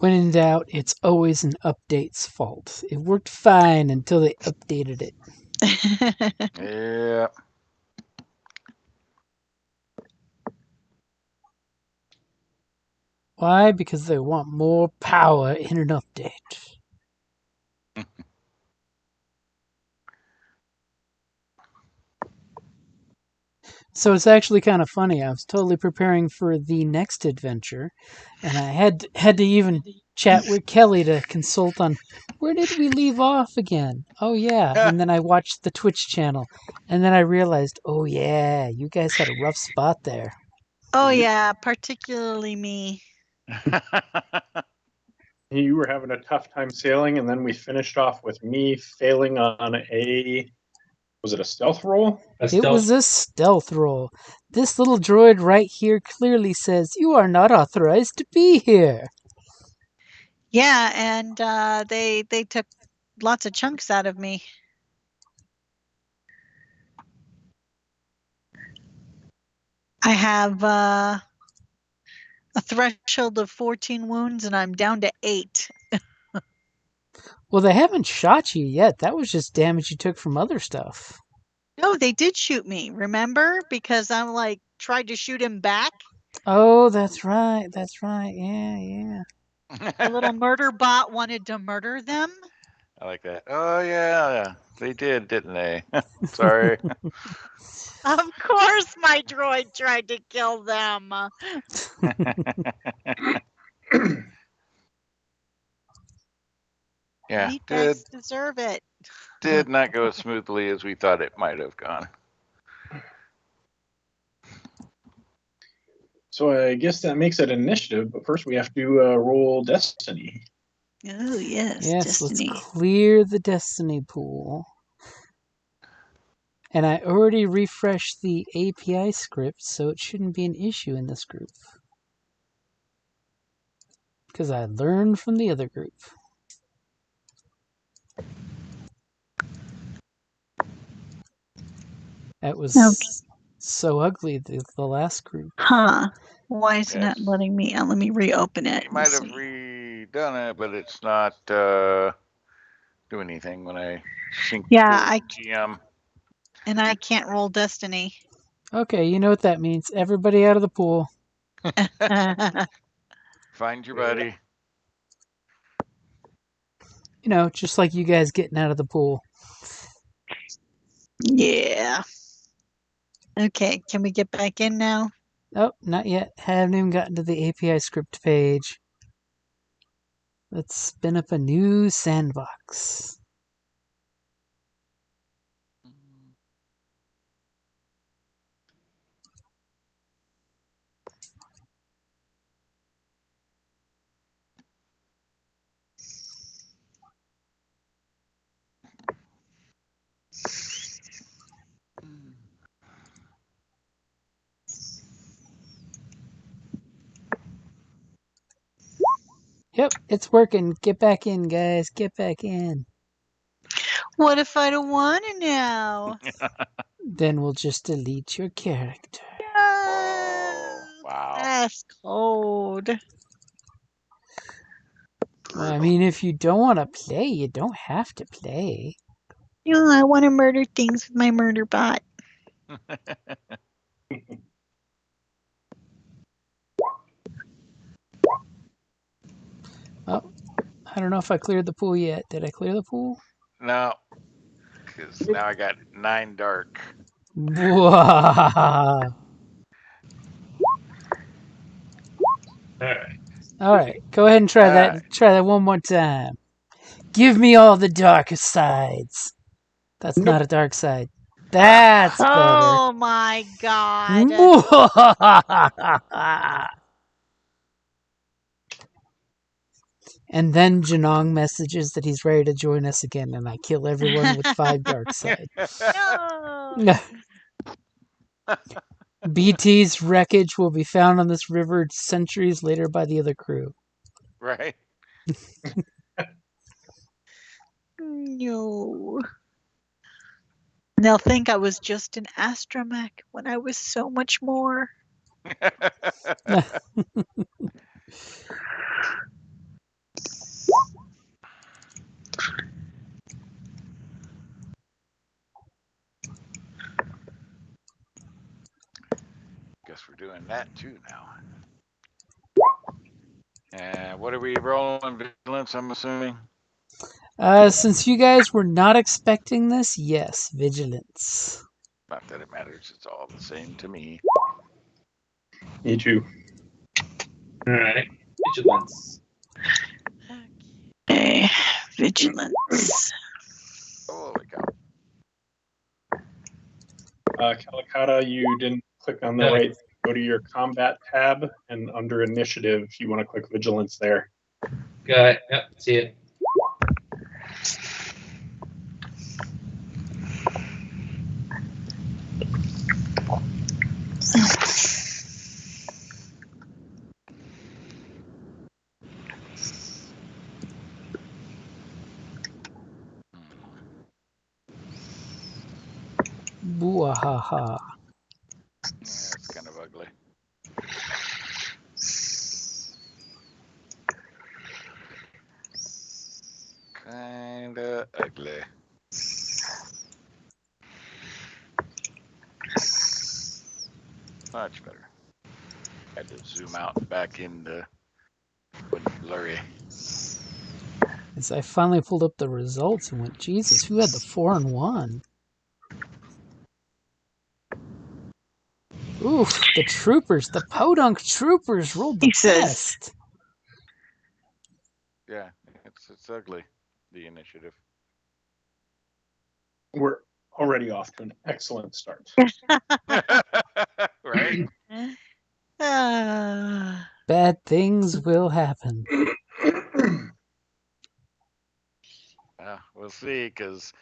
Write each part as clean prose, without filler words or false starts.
When in doubt, it's always an update's fault. It worked fine until they updated it. Yeah. Why? Because they want more power in an update. So it's actually kind of funny. I was totally preparing for the next adventure, and I had to even chat with Kelly to consult on where did we leave off again. Oh yeah, and then I watched the Twitch channel, and then I realized, oh yeah, you guys had a rough spot there. Oh yeah, particularly me. You were having a tough time sailing, and then we finished off with me failing on was it a stealth roll? It was a stealth roll. This little droid right here clearly says, you are not authorized to be here. Yeah, and they took lots of chunks out of me. I have a threshold of 14 wounds, and I'm down to 8. Well, they haven't shot you yet. That was just damage you took from other stuff. No, they did shoot me, remember? Because I'm like, tried to shoot him back. Oh, that's right. That's right. Yeah, yeah. The little murder bot wanted to murder them. I like that. Oh, yeah. They did, didn't they? Sorry. Of course my droid tried to kill them. Yeah, Meatbags deserve it. Did not go as smoothly as we thought it might have gone. So I guess that makes it initiative, but first we have to roll destiny. Oh, yes, Yes, destiny. let's clear the destiny pool. And I already refreshed the API script, so it shouldn't be an issue in this group. Because I learned from the other group. That was so ugly, the last group. Huh. Why is it not letting me? Let me reopen it. You might have redone it, but it's not doing anything when I sync GM. And I can't roll destiny. Okay, you know what that means. Everybody out of the pool. Find your buddy. You know, just like you guys getting out of the pool. Yeah. Okay, can we get back in now? Oh, not yet. Haven't even gotten to the API script page. Let's spin up a new sandbox. Yep, it's working. Get back in, guys. Get back in. What if I don't want to now? Then we'll just delete your character. Oh, wow. That's cold. Well, I mean, if you don't want to play, you don't have to play. No, I want to murder things with my murder bot. Oh, I don't know if I cleared the pool yet. Did I clear the pool? No, because now I got 9 dark. Wow. All right, go ahead and try that. Try that one more time. Give me all the darker sides. That's not a dark side. That's better. Oh my god. And then Janong messages that he's ready to join us again, and I kill everyone with 5 dark side. No. BT's wreckage will be found on this river centuries later by the other crew. Right. No. They'll think I was just an astromech when I was so much more. for doing that too now. And what are we rolling? Vigilance, I'm assuming? Since you guys were not expecting this, yes, vigilance. Not that it matters. It's all the same to me. Me too. All right. Vigilance. Okay. Vigilance. Holy cow. Calicata, you didn't click on the Okay. right. Go to your combat tab, and under initiative, you want to click vigilance there. Got it. Yep. See it. Boo-ah-ha-ha. Yeah, it's kind of ugly. Kinda ugly. Much better. Had to zoom out and back into blurry. As I finally pulled up the results and went, Jesus, who had the 4 and 1? Oof, the troopers, the podunk troopers rolled the He says- best. Yeah, it's ugly. The initiative. We're already off to an excellent start. Right? Ah. Bad things will happen. Yeah, we'll see, because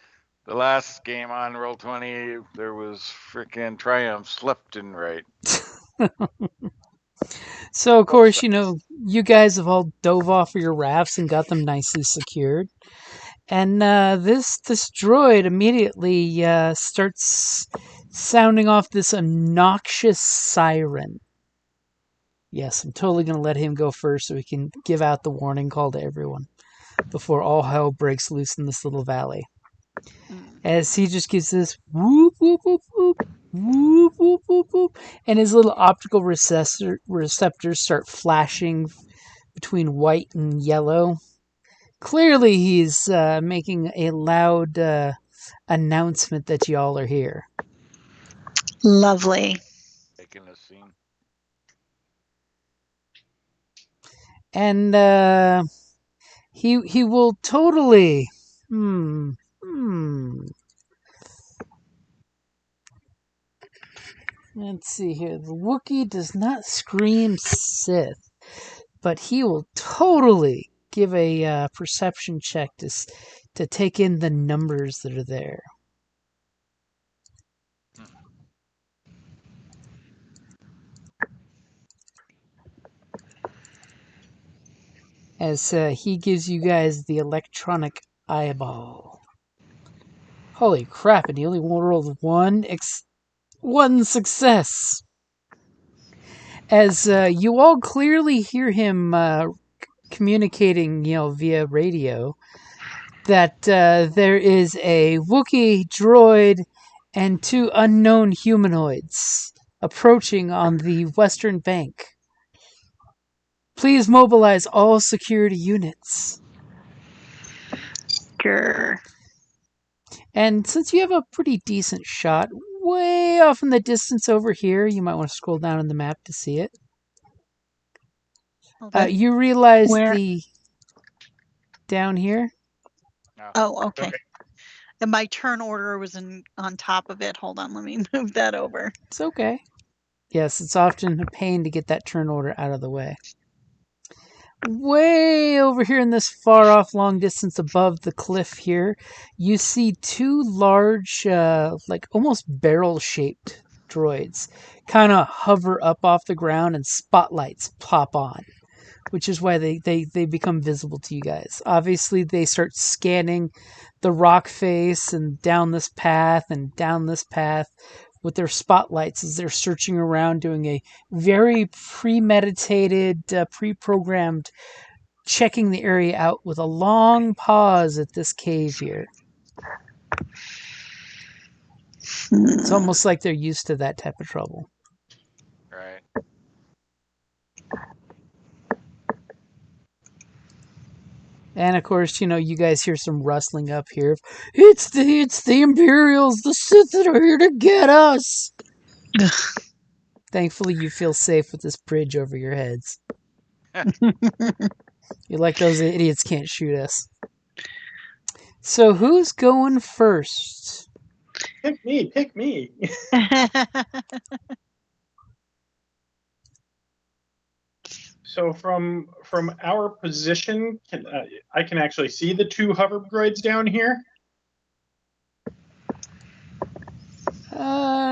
the last game on Roll20, there was frickin' triumphs left and right. So, of course, you know, you guys have all dove off of your rafts and got them nicely secured. And this droid immediately starts sounding off this obnoxious siren. Yes, I'm totally going to let him go first so he can give out the warning call to everyone before all hell breaks loose in this little valley. As he just gives this whoop, whoop, whoop, whoop, whoop, whoop, whoop, whoop, and his little optical receptors start flashing between white and yellow. Clearly, he's making a loud announcement that y'all are here. Lovely. Taking the scene. And he will totally... Let's see here. The Wookiee does not scream Sith, but he will totally give a perception check to take in the numbers that are there. As he gives you guys the electronic eyeball. Holy crap, and he only rolled one success. As you all clearly hear him communicating, via radio, that there is a Wookiee droid and 2 unknown humanoids approaching on the western bank. Please mobilize all security units. Grr. And since you have a pretty decent shot, way off in the distance over here, you might want to scroll down on the map to see it. You realize Where? down here? No. Oh, okay. Okay. And my turn order was on top of it. Hold on, let me move that over. It's okay. Yes, it's often a pain to get that turn order out of the way. Way over here in this far off long distance above the cliff here, you see 2 large, like almost barrel-shaped droids kind of hover up off the ground and spotlights pop on, which is why they become visible to you guys. Obviously, they start scanning the rock face and down this path with their spotlights as they're searching around, doing a very premeditated, pre-programmed checking the area out with a long pause at this cave here. It's almost like they're used to that type of trouble. Right. And of course, you guys hear some rustling up here. It's the Imperials, the Sith that are here to get us. Thankfully, you feel safe with this bridge over your heads. You're like those idiots can't shoot us. So who's going first? Pick me. So from our position, I can actually see the two hover droids down here.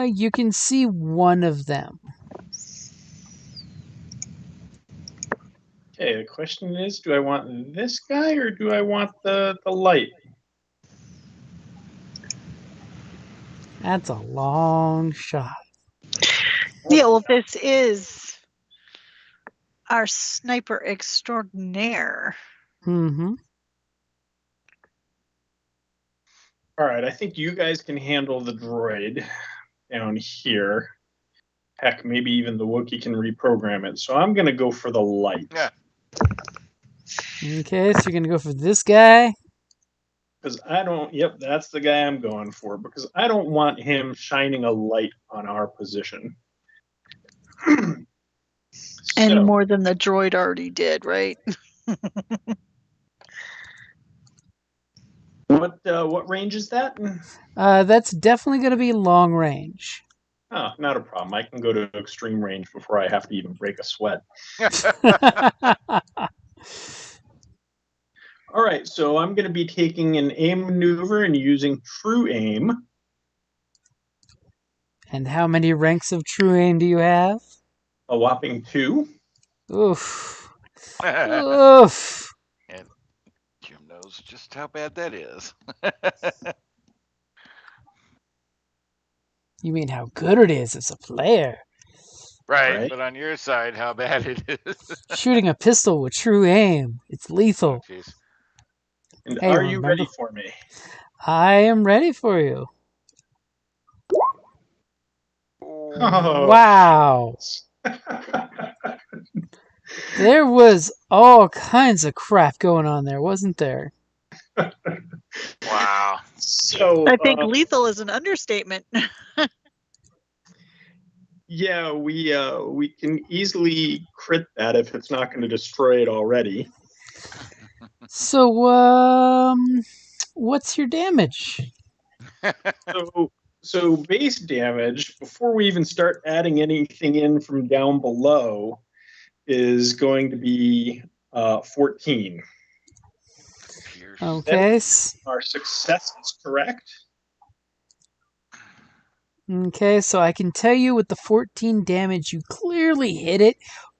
You can see one of them. Okay, the question is, do I want this guy or do I want the light? That's a long shot. Yeah, well, this is our sniper extraordinaire. Mm-hmm. All right, I think you guys can handle the droid down here. Heck, maybe even the Wookiee can reprogram it. So I'm going to go for the light. Yeah. Okay, so you're going to go for this guy? Because that's the guy I'm going for. Because I don't want him shining a light on our position. Any So, more than the droid already did, right? what range is that? That's definitely going to be long range. Oh, not a problem. I can go to extreme range before I have to even break a sweat. All right, so I'm going to be taking an aim maneuver and using true aim. And how many ranks of true aim do you have? A whopping 2. Oof. Oof. And Jim knows just how bad that is. You mean how good it is as a player? Right, Right. but on your side, how bad it is. Shooting a pistol with true aim. It's lethal. Jeez. And Hey, are you remember- ready for me? I am ready for you. Oh. Wow. There was all kinds of crap going on there, wasn't there? Wow. So I think lethal is an understatement. yeah, we can easily crit that if it's not going to destroy it already. So, what's your damage? So base damage, before we even start adding anything in from down below, is going to be 14. Pierce. Okay. Our success is correct. Okay, so I can tell you with the 14 damage, you clearly hit it,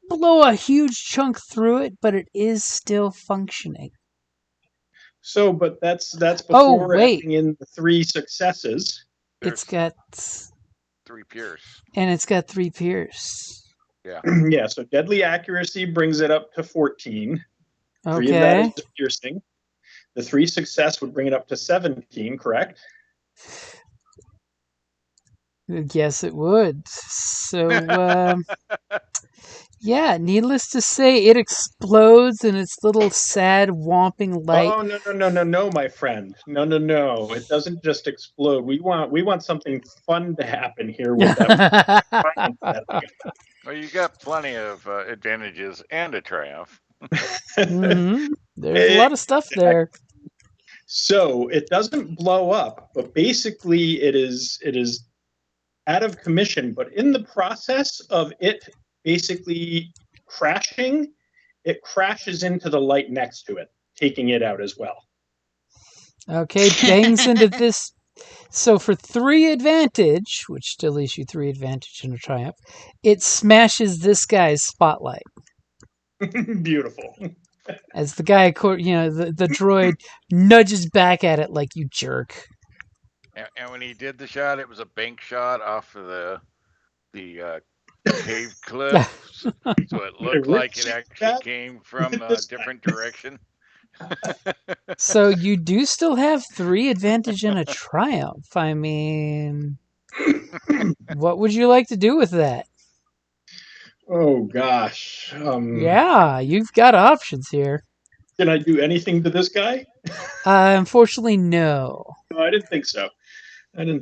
blow a huge chunk through it, but it is still functioning. So, but that's Oh, before wait. adding in the 3 successes. It's There's got 3 Pierce. 3 pierce. Yeah, so deadly accuracy brings it up to 14. 3 of that Okay. is piercing. The 3 success would bring it up to 17, correct? Yes, it would. So, yeah, needless to say, it explodes in its little sad, whomping light. Oh no, my friend. No. It doesn't just explode. We want something fun to happen here with that. Well, you got plenty of advantages and a triumph. Mm-hmm. There's a lot of stuff there. So it doesn't blow up, but basically it is out of commission. But in the process of it basically crashing, it crashes into the light next to it, taking it out as well. Okay, bangs into this. So for 3 advantage, which still leaves you 3 advantage and a triumph, it smashes this guy's spotlight. Beautiful. As the guy, the droid nudges back at it like, you jerk. And when he did the shot, it was a bank shot off of the paved cliff, so it looked like it actually came from a different direction. So you do still have 3 advantage and a triumph. I mean, what would you like to do with that? Oh gosh. Yeah, you've got options here. Can I do anything to this guy? Unfortunately, no. No, I didn't think so. All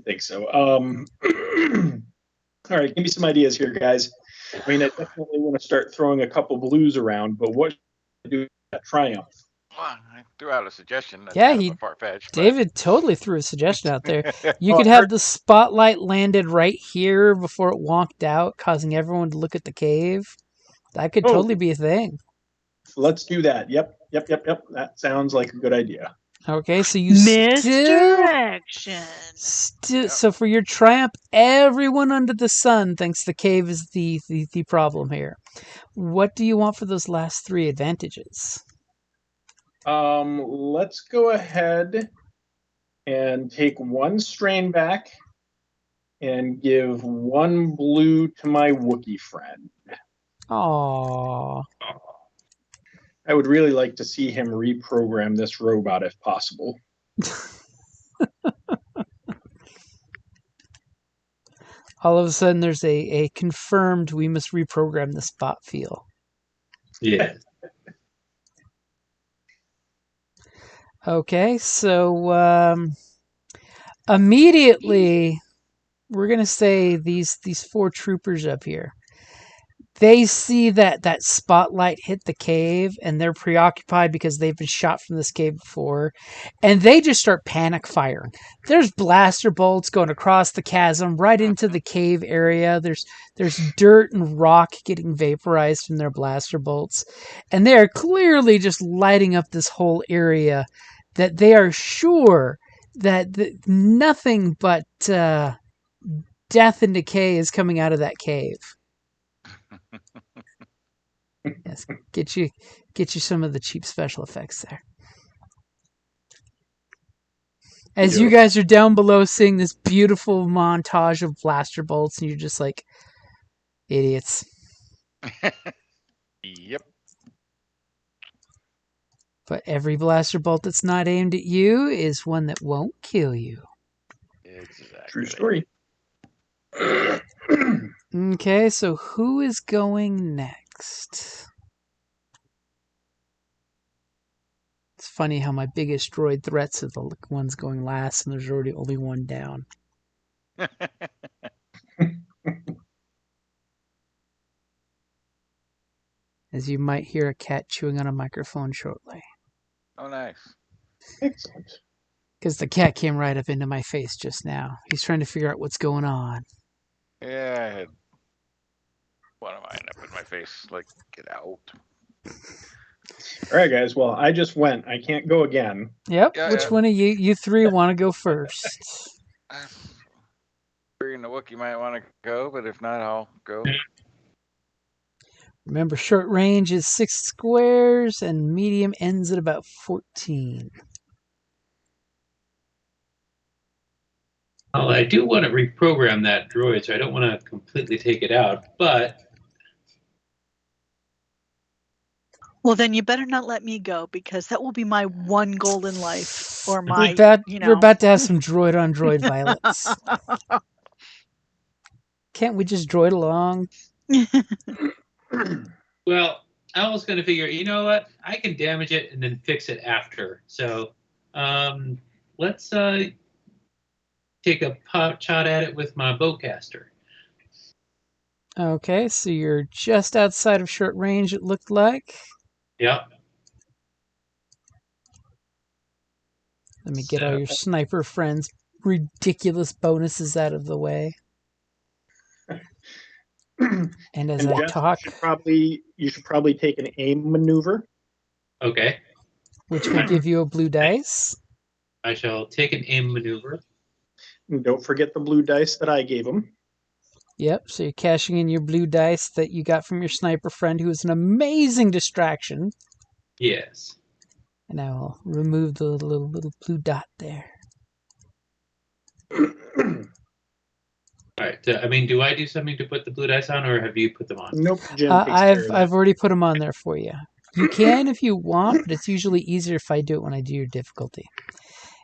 right, give me some ideas here, guys. I mean, I definitely want to start throwing a couple blues around, but what should I do at Triumph? Well, I threw out a suggestion that's Yeah, kind he of a far-fetched. David totally threw a suggestion out there. You Oh, could I have heard- the spotlight landed right here before it wonked out, causing everyone to look at the cave. That could Oh. totally be a thing. Let's do that. Yep. That sounds like a good idea. Okay, so you still Misdirection. Yep. so for your triumph, everyone under the sun thinks the cave is the problem here. What do you want for those last 3 advantages? Let's go ahead and take 1 strain back and give 1 blue to my Wookiee friend. Aww. I would really like to see him reprogram this robot if possible. All of a sudden, there's a confirmed we must reprogram the spot feel. Yeah. Okay, so immediately we're gonna say these 4 troopers up here. They see that spotlight hit the cave, and they're preoccupied because they've been shot from this cave before, and they just start panic firing. There's blaster bolts going across the chasm right into the cave area. There's dirt and rock getting vaporized from their blaster bolts, and they are clearly just lighting up this whole area. That they are sure that nothing but death and decay is coming out of that cave. Yes, get you some of the cheap special effects there. As you guys are down below seeing this beautiful montage of blaster bolts, and you're just like idiots. Yep. But every blaster bolt that's not aimed at you is one that won't kill you. Exactly. True story. Okay, so who is going next? It's funny how my biggest droid threats are the ones going last, and there's already only one down. As you might hear a cat chewing on a microphone shortly. Oh, nice. Excellent. Because the cat came right up into my face just now. He's trying to figure out what's going on. Yeah, I had one of mine up in my face. Like, get out. All right, guys. Well, I just went. I can't go again. Yep. Yeah, Which yeah. one of you 3 want to go first? Figuring the Wookiee might want to go, but if not, I'll go. Remember, short range is 6 squares, and medium ends at about 14. Well, I do want to reprogram that droid, so I don't want to completely take it out, but Well, then you better not let me go, because that will be my one goal in life, or my, We're about to have some droid on droid violence. Can't we just droid along? well, I was going to figure, you know what? I can damage it and then fix it after. So let's take a pot shot at it with my bowcaster. Okay, so you're just outside of short range, it looked like. Yep. Let me get all your sniper friends' ridiculous bonuses out of the way. And as I Jeff, talk, you should probably take an aim maneuver. Okay. which will give you a blue dice. I shall take an aim maneuver. And don't forget the blue dice that I gave him. Yep, so you're cashing in your blue dice that you got from your sniper friend, who is an amazing distraction. Yes. And I will remove the little blue dot there. All right. I mean, do I do something to put the blue dice on, or have you put them on? Nope, Jim takes care of that. I've already put them on there for you. You can if you want, but it's usually easier if I do it when I do your difficulty.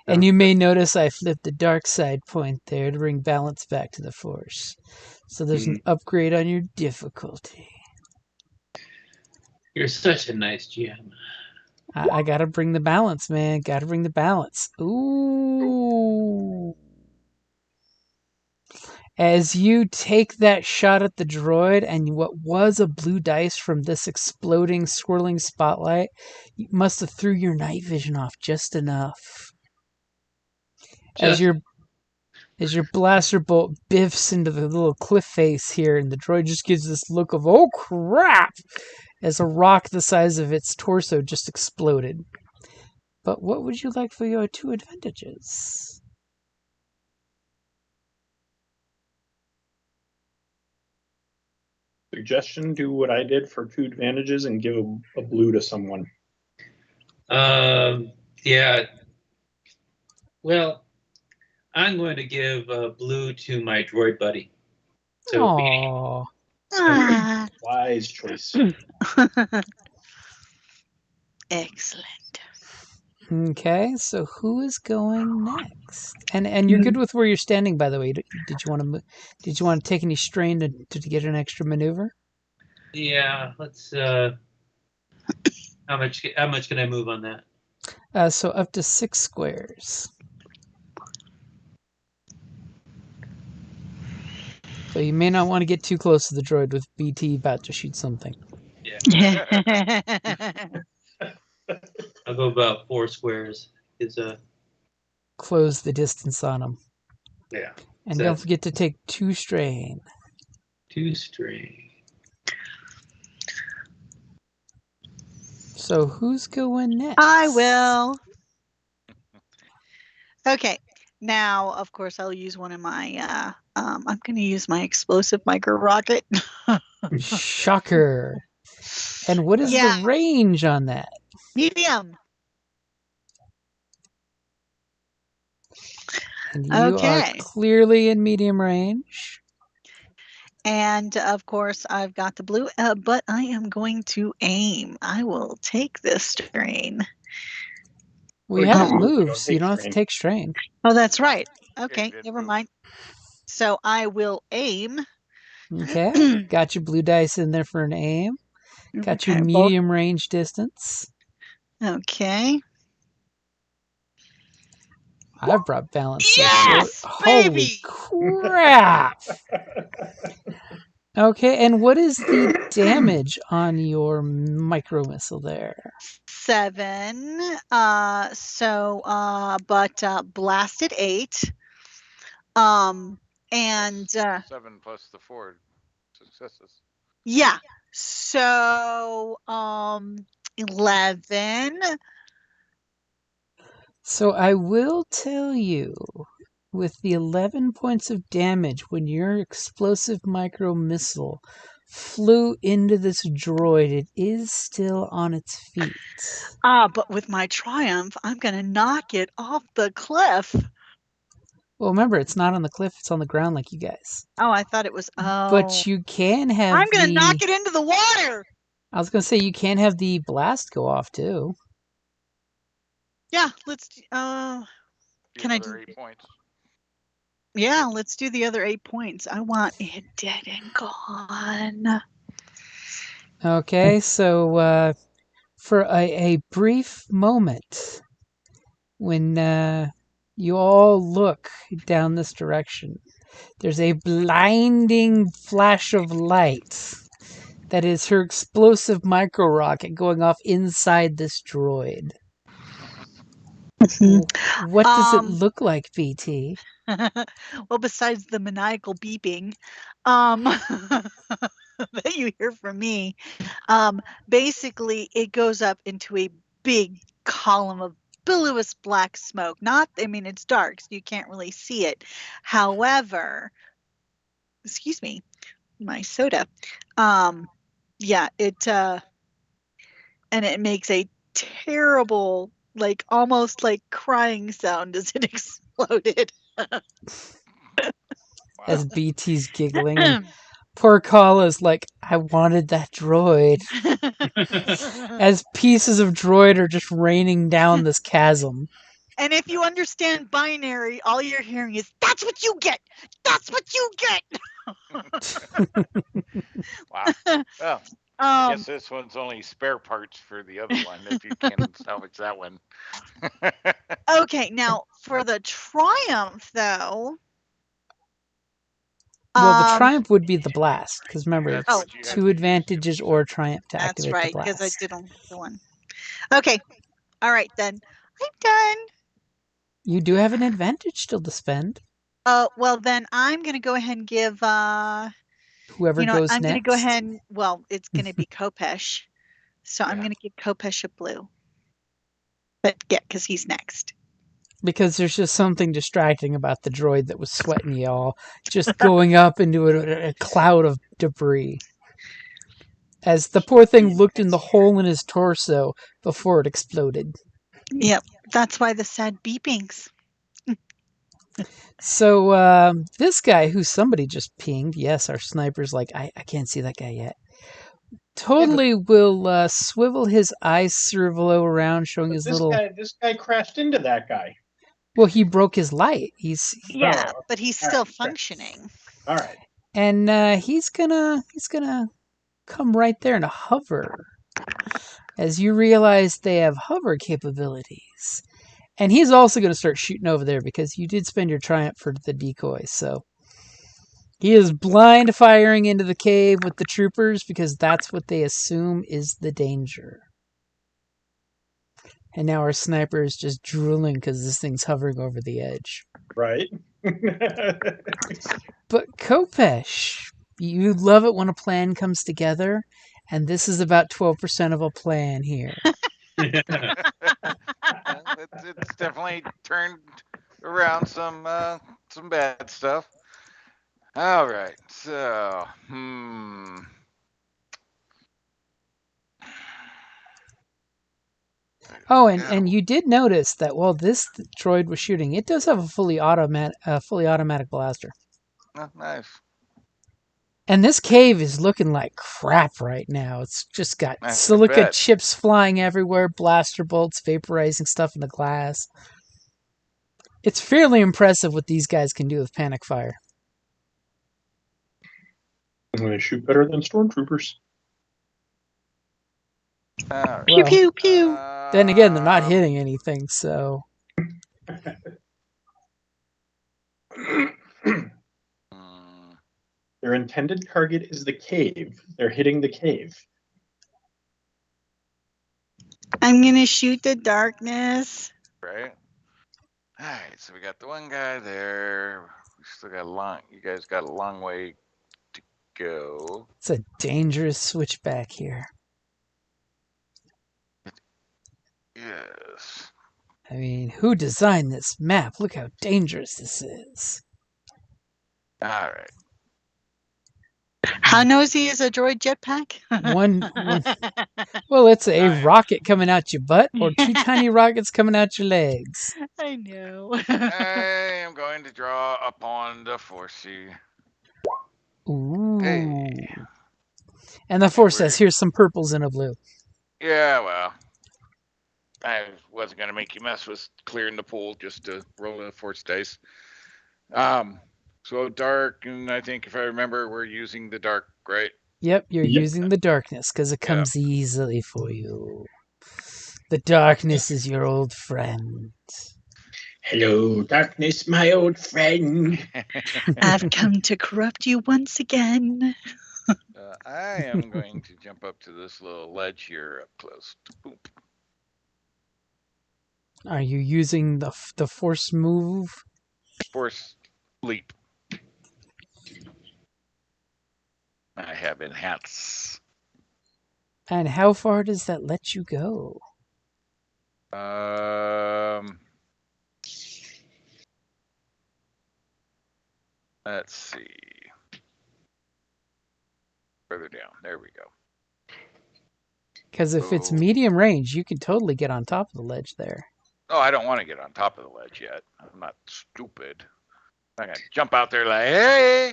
And you may notice I flipped the dark side point there to bring balance back to the Force. So there's an upgrade on your difficulty. You're such a nice GM. I gotta bring the balance, man. Gotta bring the balance. Ooh. As you take that shot at the droid, and what was a blue dice from this exploding, swirling spotlight, you must have threw your night vision off just enough. As your blaster bolt biffs into the little cliff face here, and the droid just gives this look of, oh crap, as a rock the size of its torso just exploded. But what would you like for your 2 advantages? Suggestion: do what I did for 2 advantages and give a blue to someone. Yeah. Well, I'm going to give blue to my droid buddy. So Aww. Ah. Wise choice. Excellent. Okay, so who is going next? And you're good with where you're standing, by the way. Did you want to take any strain to get an extra maneuver? yeah, let's. How much can I move on that? So up to 6 squares. So you may not want to get too close to the droid with BT about to shoot something. Yeah. I'll go about 4 squares. Is Close the distance on them. yeah. And So don't forget to take 2 strain. 2 strain. So who's going next? I will. Okay. Now, of course, I'll use one of my. I'm going to use my explosive micro rocket. Shocker. And what is Yeah. the range on that? Medium. And you are Okay. clearly in medium range. And of course, I've got the blue, but I am going to aim. I will take this strain. We Oh, haven't you moved, don't so you take don't have to strain. take strain. Oh, that's right. Okay, did never move. mind. So I will aim. Okay. Got your blue dice in there for an aim. Got your Okay, medium range distance. Okay. I've brought balance. Yes, Holy baby! crap! Okay, and what is the damage on your micro missile there? 7. But blasted 8. And 7 plus the 4 successes. yeah. So 11. So I will tell you, with the 11 points of damage, when your explosive micro missile flew into this droid, it is still on its feet. But with my triumph, I'm gonna knock it off the cliff. Well, remember, it's not on the cliff; it's on the ground, like you guys. Oh, I thought it was. Oh, But you can have. I'm gonna knock it into the water. I was gonna say you can have the blast go off too. Yeah, let's. The Can I other do? 8 points. Yeah, let's do the other 8 points. I want it dead and gone. Okay, so for a brief moment, when you all look down this direction, there's a blinding flash of light that is her explosive micro rocket going off inside this droid. What does it look like, BT? Well, besides the maniacal beeping that you hear from me, basically it goes up into a big column of billowous black smoke. It's dark, so you can't really see it. However, excuse me, my soda. Yeah, it makes a terrible, almost like crying sound as it exploded. As BT's giggling, and poor Kala's like, I wanted that droid. As pieces of droid are just raining down this chasm. And if you understand binary, all you're hearing is, that's what you get! That's what you get! Wow. Well, I guess this one's only spare parts for the other one, if you can salvage that one. Okay, now for the Triumph, though. Well, the Triumph would be the blast, because remember, That's it's what you have 2 to use. advantages or Triumph to That's activate right, the because I blast. did only the one. Okay, all right then. I'm done. You do have an advantage still to spend. Well then I'm gonna go ahead and give Whoever goes I'm gonna next. go ahead and it's gonna be Kopesh. So I'm Yeah. gonna give Kopesh a blue. But yeah, because he's next. Because there's just something distracting about the droid that was sweating y'all, just going up into a cloud of debris. As the poor thing looked in the hole in his torso before it exploded. Yep, that's why the sad beepings. So this guy who somebody just pinged, yes, our sniper's like, I can't see that guy yet. Totally will swivel his eyes servo around, showing his little. This guy crashed into that guy. Well, he broke his light. Yeah, Oh, but he's all still right, functioning. All right. And he's gonna come right there and hover. As you realize they have hover capabilities. And he's also going to start shooting over there because you did spend your Triumph for the decoy. So he is blind firing into the cave with the troopers because that's what they assume is the danger. And now our sniper is just drooling because this thing's hovering over the edge. Right. But Kopesh, you love it when a plan comes together. And this is about 12% of a plan here. It's definitely turned around some bad stuff. All right, so Oh, and you did notice that while this droid was shooting, it does have a fully automatic blaster. Oh, nice. And this cave is looking like crap right now. It's just got I silica bet. chips flying everywhere, blaster bolts vaporizing stuff in the glass. It's fairly impressive what these guys can do with panic fire. They shoot better than stormtroopers. Right. Pew pew pew. Then again, they're not hitting anything, so. Their intended target is the cave. They're hitting the cave. I'm gonna shoot the darkness. Right. All right, so we got the one guy there. We still got you guys got a long way to go. It's a dangerous switchback here. Yes. I mean, who designed this map? Look how dangerous this is. All right. How nosy is a droid jetpack? One well, it's a rocket coming out your butt or 2 tiny rockets coming out your legs. I know. I am going to draw upon the Forcey. Ooh. Hey. And the Force says, here's some purples and a blue. Yeah, well, I wasn't going to make you mess with clearing the pool just to roll the Force dice. So dark, and I think if I remember, we're using the dark, right? Yep, you're using the darkness because it comes easily for you. The darkness is your old friend. Hello, darkness, my old friend. I've come to corrupt you once again. I am going to jump up to this little ledge here up close. Boop. Are you using the Force move? Force leap. I have enhance. And how far does that let you go? Let's see. Further down. There we go. Because if it's medium range, you can totally get on top of the ledge there. Oh, I don't want to get on top of the ledge yet. I'm not stupid. I'm going to jump out there like, hey!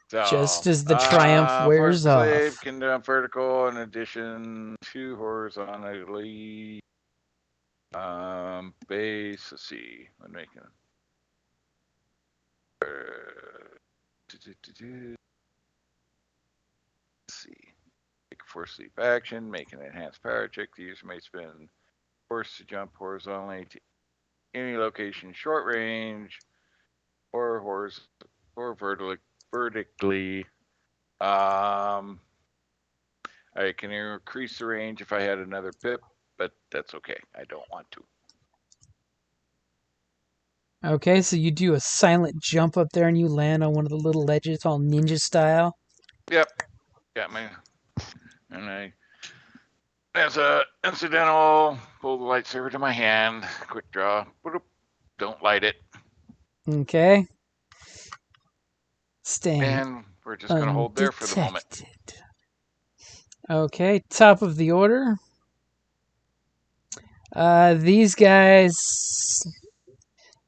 So, just as the Triumph wears Force off. Slave can jump vertical in addition to horizontally. Base, let's see. I'm making see. Make a force leap action, make an enhanced power check. The user may spend force to jump horizontally to any location, short range, or vertically. I can increase the range if I had another pip, but that's okay. I don't want to. Okay, so you do a silent jump up there and you land on one of the little ledges, all ninja style. Yep. Got my. And I, as a incidental, pull the lightsaber to my hand. Quick draw. Don't light it. Okay. Staying And we're just going to hold there for the moment. undetected. Okay, top of the order. These guys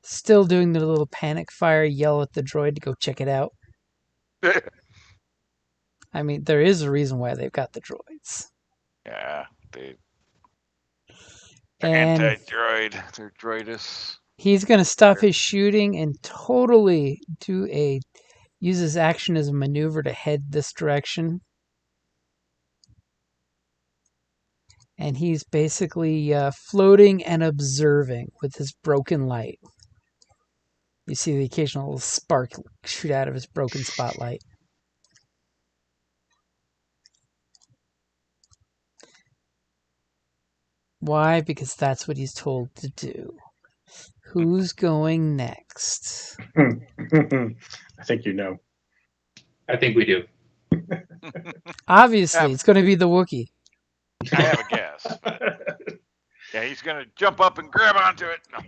still doing their little panic fire, yell at the droid to go check it out. I mean, there is a reason why they've got the droids. Yeah, they're And anti-droid. They're droidus. he's going to stop his shooting and totally use his action as a maneuver to head this direction. And he's basically floating and observing with his broken light. You see the occasional little spark shoot out of his broken spotlight. Why? Because that's what he's told to do. Who's going next? I think you know. I think we do. Obviously, it's going to be the Wookiee. I have a guess. Yeah, he's going to jump up and grab onto it. No.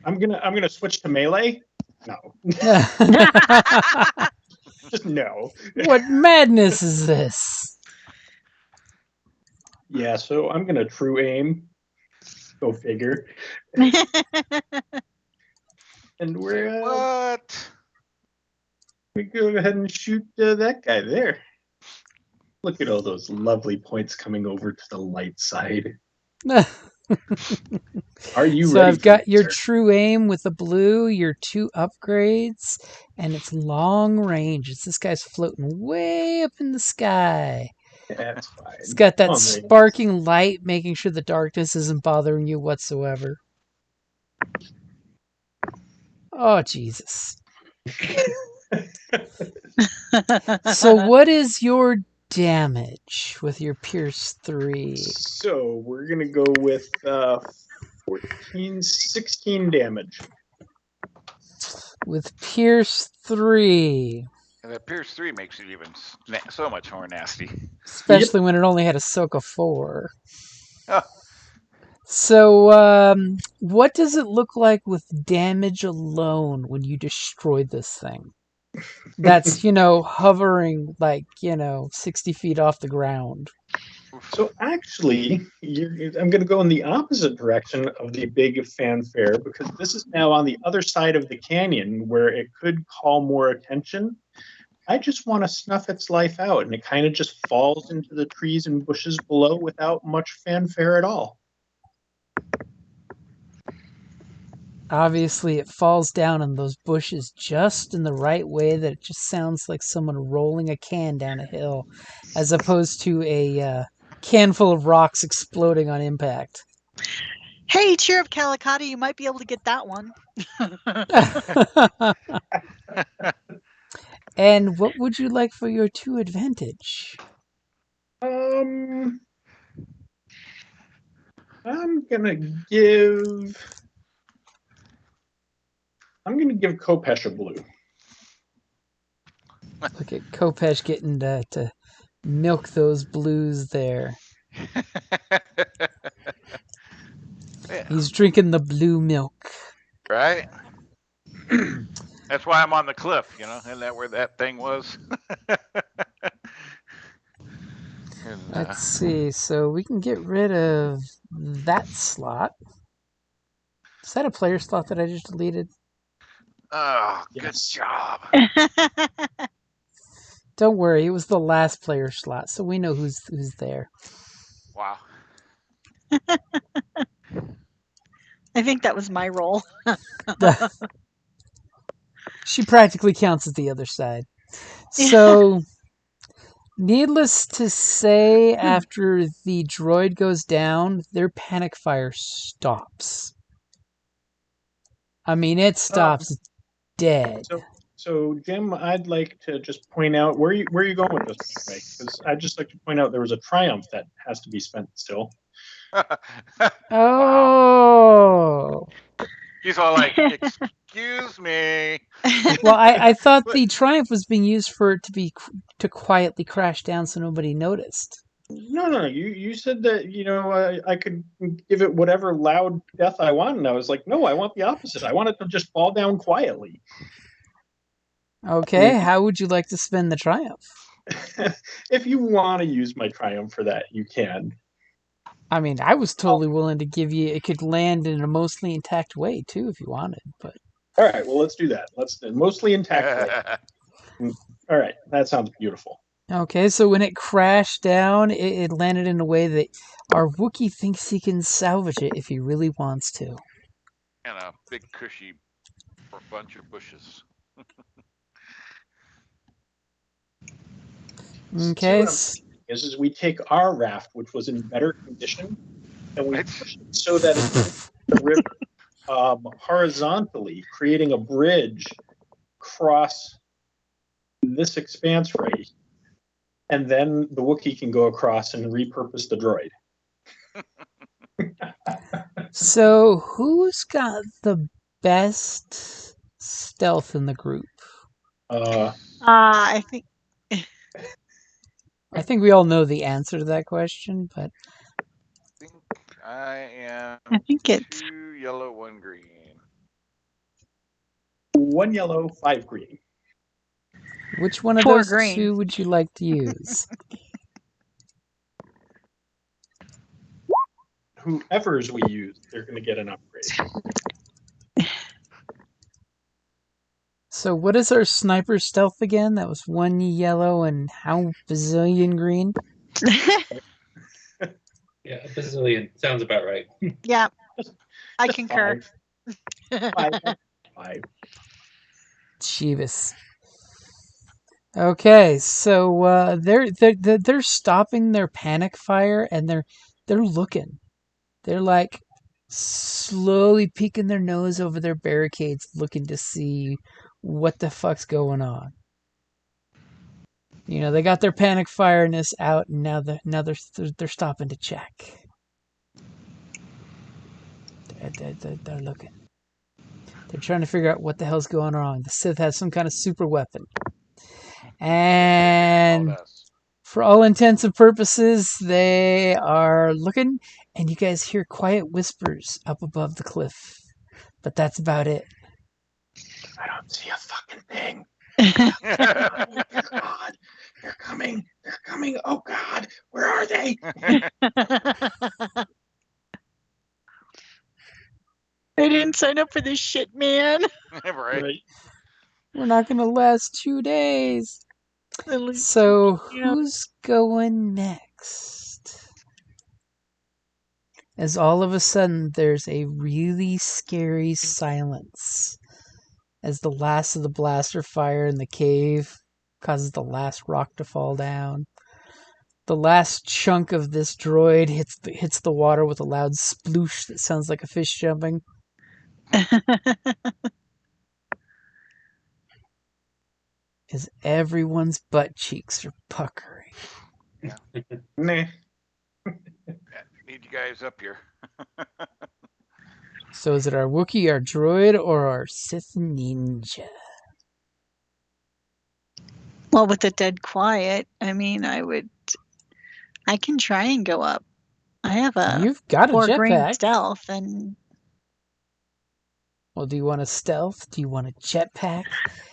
I'm gonna switch to melee. No, just no. What madness is this? Yeah, so I'm gonna true aim. Go figure. And we're What? we go ahead and shoot that guy there. Look at all those lovely points coming over to the light side. Are you So ready? I've got your sir? true aim with the blue, your 2 upgrades, and it's long range. This guy's floating way up in the sky. That's fine. It's got that Come on, sparking light, making sure the darkness isn't bothering you whatsoever. Oh, Jesus. So what is your damage with your Pierce 3? So we're gonna go with 16 damage. With Pierce 3. And that Pierce 3 makes it even so much more nasty. Especially when it only had a Ahsoka 4. Oh. So, what does it look like with damage alone when you destroy this thing? That's, hovering like, 60 feet off the ground. So actually, I'm going to go in the opposite direction of the big fanfare because this is now on the other side of the canyon where it could call more attention. I just want to snuff its life out, and it kind of just falls into the trees and bushes below without much fanfare at all. Obviously, it falls down in those bushes just in the right way that it just sounds like someone rolling a can down a hill, as opposed to a can full of rocks exploding on impact. Hey, cheer up, Calicati. You might be able to get that one. And what would you like for your 2 advantage? I'm gonna give Kopesh a blue. Look at Kopesh getting to milk those blues there. Yeah. He's drinking the blue milk. Right? That's why I'm on the cliff, Isn't that where that thing was? Let's see. So we can get rid of that slot. Is that a player slot that I just deleted? Oh, Yes. good job. Don't worry, it was the last player slot, so we know who's there. Wow. I think that was my role. She practically counts as the other side. So Needless to say, after the droid goes down, their panic fire stops. I mean, it stops dead. So, Jim, I'd like to just point out where you going with this, because I'd just like to point out there was a triumph that has to be spent still. Oh. He's all like, "Excuse me." Well, I thought the triumph was being used for it to quietly crash down so nobody noticed. No. You said that I could give it whatever loud death I want, and I was like, no, I want the opposite. I want it to just fall down quietly. Okay, how would you like to spend the triumph? If you want to use my triumph for that, you can. I mean, I was totally willing to give you. It could land in a mostly intact way too, if you wanted. But all right, well, let's do that. Let's mostly intact way. All right, that sounds beautiful. Okay, so when it crashed down, it landed in a way that our Wookiee thinks he can salvage it if he really wants to. And a big cushy bunch of bushes. Okay. Is we take our raft, which was in better condition, and we push it so that it's the river horizontally, creating a bridge across this expanse right, and then the Wookiee can go across and repurpose the droid. So, who's got the best stealth in the group? I think we all know the answer to that question, but I think it's 2 yellow, 1 green. 1 yellow, 5 green. Which one of 4 those green. 2 would you like to use? Whoever's we use, they're going to get an upgrade. So what is our sniper stealth again? That was 1 yellow and how bazillion green? Yeah, a bazillion. Sounds about right. Yeah, I concur. 5. Jeebus. Okay, so they're stopping their panic fire and they're looking. They're like slowly peeking their nose over their barricades, looking to see what the fuck's going on. They got their panic fireness out, and now they're stopping to check. They're looking. They're trying to figure out what the hell's going on. The Sith has some kind of super weapon. And for all intents and purposes, they are looking, and you guys hear quiet whispers up above the cliff. But that's about it. I don't see a fucking thing. Oh, God. They're coming. They're coming. Oh, God. Where are they? I didn't sign up for this shit, man. Right. We're not going to last 2 days. So, who's going next? As all of a sudden, there's a really scary silence as the last of the blaster fire in the cave causes the last rock to fall down. The last chunk of this droid hits the water with a loud sploosh that sounds like a fish jumping. As everyone's butt cheeks are puckering. Yeah. Nah. Need you guys up here. So is it our Wookiee, our droid, or our Sith ninja? Well, with the dead quiet, I mean, I can try and go up. I have You've got a 4 green jetpack. stealth, and well, do you want a stealth? Do you want a jetpack?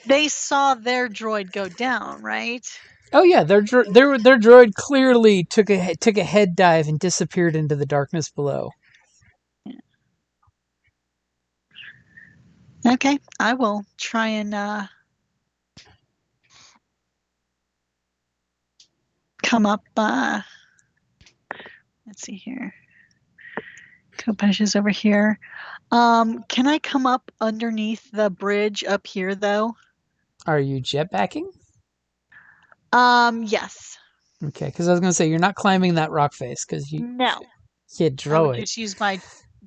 They saw their droid go down, right? Oh yeah, their droid clearly took a head dive and disappeared into the darkness below. Okay, I will try and come up. Let's see here. Kopesh is over here. Can I come up underneath the bridge up here, though? Are you jetpacking? Yes. Okay, because I was going to say, you're not climbing that rock face, because you No, can't I draw would it. just use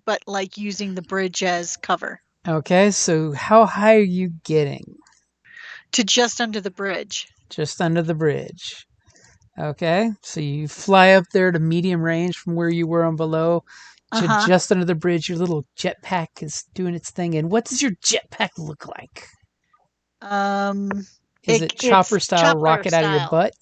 but like using the bridge as cover Okay, so how high are you getting? to just under the bridge. Just under the bridge. Okay, so you fly up there to medium range from where you were on below to just under the bridge. Your little jetpack is doing its thing. And what does your jetpack look like? Is it chopper it's style, chopper rocket out of your style. butt?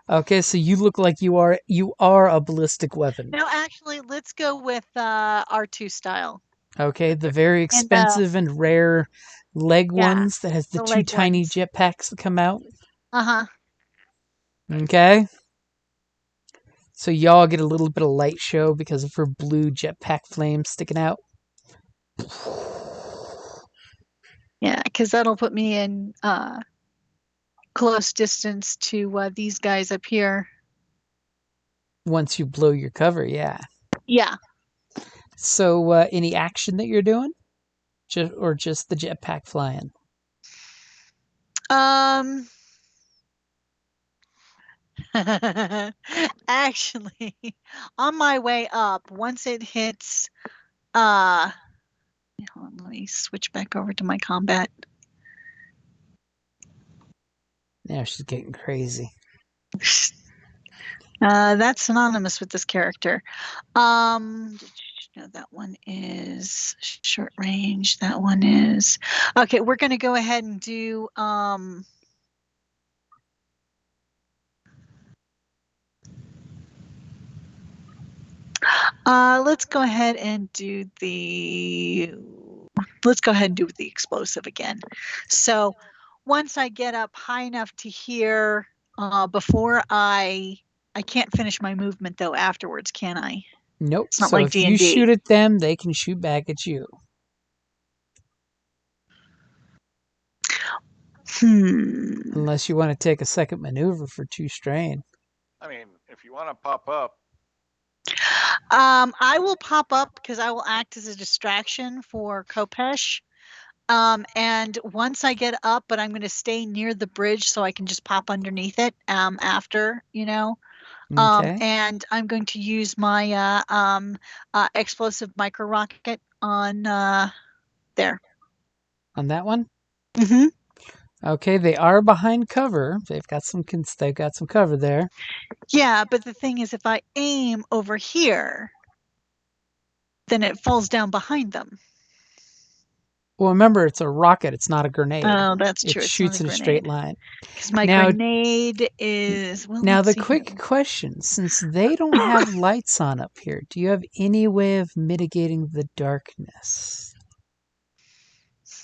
Okay, so you look like you are a ballistic weapon. No, actually, let's go with R2 style. Okay, the very expensive and rare leg ones that has the two leg tiny ones. jetpacks that come out. Uh-huh. Okay. So y'all get a little bit of light show because of her blue jetpack flames sticking out. Yeah, because that'll put me in close distance to these guys up here. Once you blow your cover, yeah. Yeah. So any action that you're doing? Just the jetpack flying? Actually, on my way up, once it hits hold on, let me switch back over to my combat. Now she's getting crazy. That's synonymous with this character. No, that one is short range. That one is okay. We're going to go ahead and do let's go ahead and do the explosive again. So once I get up high enough to here, before I can't finish my movement though afterwards, can I? Nope. It's not so like if you D&D. shoot at them, they can shoot back at you. Unless you want to take a second maneuver for 2 strain. I mean, if you want to pop up. I will pop up because I will act as a distraction for Kopesh. And once I get up, but I'm going to stay near the bridge so I can just pop underneath it after, Okay. And I'm going to use my explosive micro rocket on there. On that one? Mm-hmm. Okay, they are behind cover. They've got some cover there. Yeah, but the thing is, if I aim over here, then it falls down behind them. Well, remember, it's a rocket. It's not a grenade. Oh, that's true. It It's shoots not in a straight line. Because my grenade is... Well, now, the quick question, since they don't have lights on up here, do you have any way of mitigating the darkness?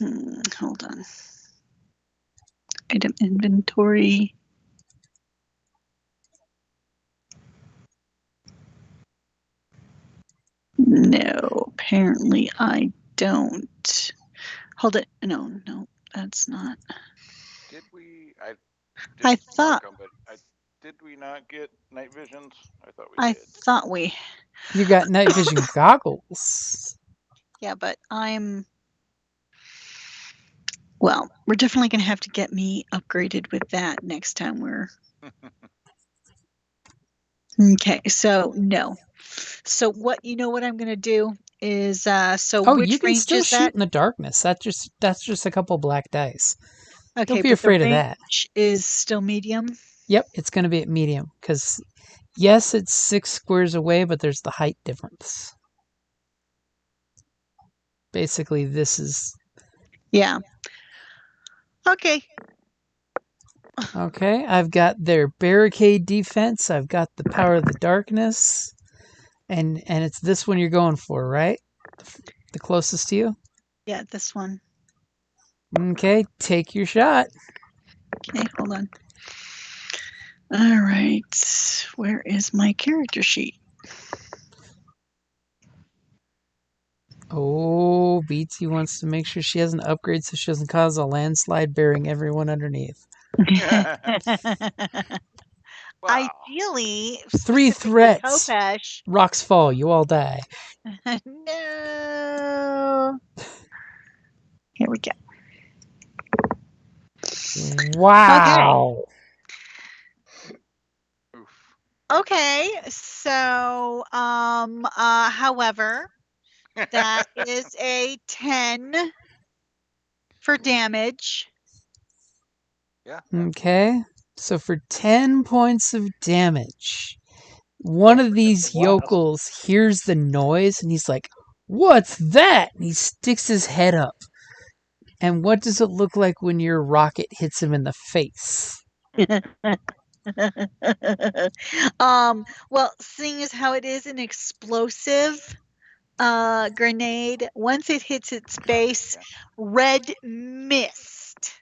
Hold on. Item inventory. No, apparently I don't. Hold it. No, that's not. Did we? I thought. Did we not get night visions? I thought we did. I thought we. You got night vision goggles. Yeah, but I'm. Well, we're definitely going to have to get me upgraded with that next time we're. Okay, so no. So what I'm going to do is which you can range still is shoot that? in the darkness. That's just a couple black dice. Okay, don't be afraid of that. Is still medium. Yep, it's going to be at medium because yes, it's 6 squares away, but there's the height difference. Basically, this is. Yeah. Okay. Okay, I've got their barricade defense. I've got the power of the darkness. And it's this one you're going for, right? The closest to you? Yeah, this one. Okay, take your shot. Okay, hold on. All right. Where is my character sheet? Oh, BT wants to make sure she has an upgrade so she doesn't cause a landslide burying everyone underneath. Wow. Ideally, 3 threats. Kopesh. Rocks fall. You all die. No. Here we go. Wow. Oof. Okay, so however, that is a 10 for damage. Yeah. Okay, so for 10 points of damage, one of these yokels hears the noise and he's like, "What's that?" And he sticks his head up. And what does it look like when your rocket hits him in the face? Well, seeing as how it is an explosive grenade, once it hits its base, red mist.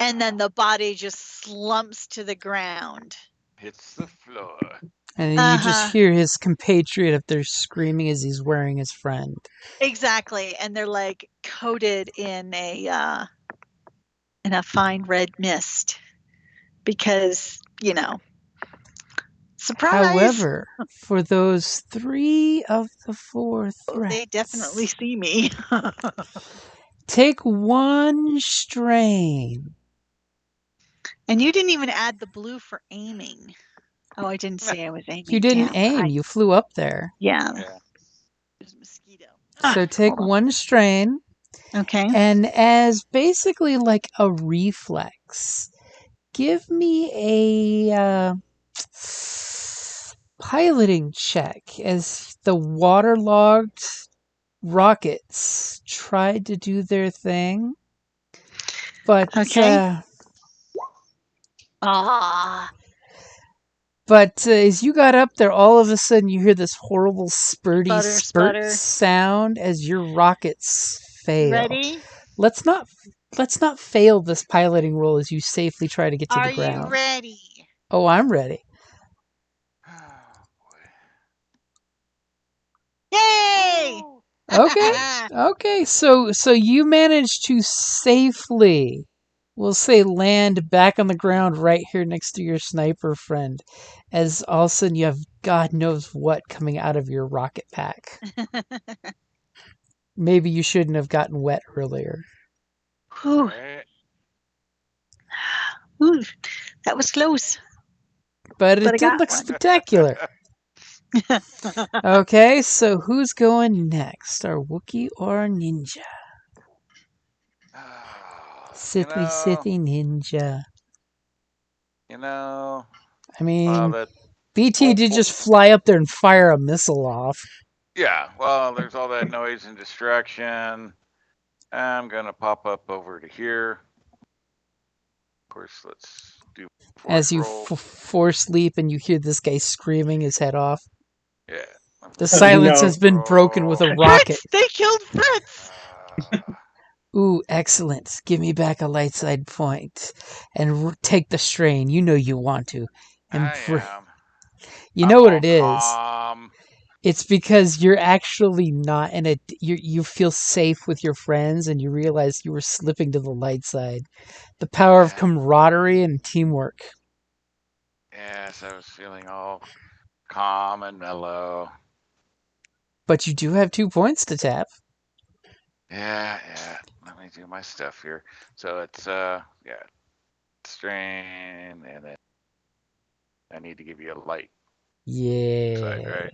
And then the body just slumps to the ground. Hits the floor. And then you just hear his compatriot up there screaming as he's wearing his friend. Exactly. And they're like coated in a fine red mist. Because, surprise. However, for those 3 of the 4 threats, they definitely see me. take 1 strain. And you didn't even add the blue for aiming. Oh, I didn't say I was aiming. You didn't Damn, aim. You flew up there. Yeah. There's a mosquito. So take 1 strain. Okay. And as basically like a reflex, give me a piloting check as the waterlogged rockets tried to do their thing. But But as you got up there, all of a sudden you hear this horrible spurt sound as your rockets fail. Ready? Let's not fail this piloting roll as you safely try to get to the ground. Are you ready? Oh, I'm ready. Yay! Okay. So you managed to safely, we'll say, land back on the ground right here next to your sniper friend, as all of a sudden you have God knows what coming out of your rocket pack. Maybe you shouldn't have gotten wet earlier. Ooh, that was close. But it did look spectacular. Okay, so who's going next? Our Wookiee or Ninja? Sithy Ninja. I mean, BT did just fly up there and fire a missile off. Yeah, well, there's all that noise and distraction. I'm going to pop up over to here. Of course, let's do as you force leap and you hear this guy screaming his head off. Yeah. The silence has been broken with a rocket. Fritz! They killed Fritz! Ooh, excellent. Give me back a light side point and take the strain. You know you want to. And you know what it is? It's because you're actually not in a... You feel safe with your friends and you realize you were slipping to the light side. The power of camaraderie and teamwork. Yes, I was feeling all calm and mellow. But you do have 2 points to tap. Yeah. Let me do my stuff here. So it's, strain, and then I need to give you a light. Yes. Side, right?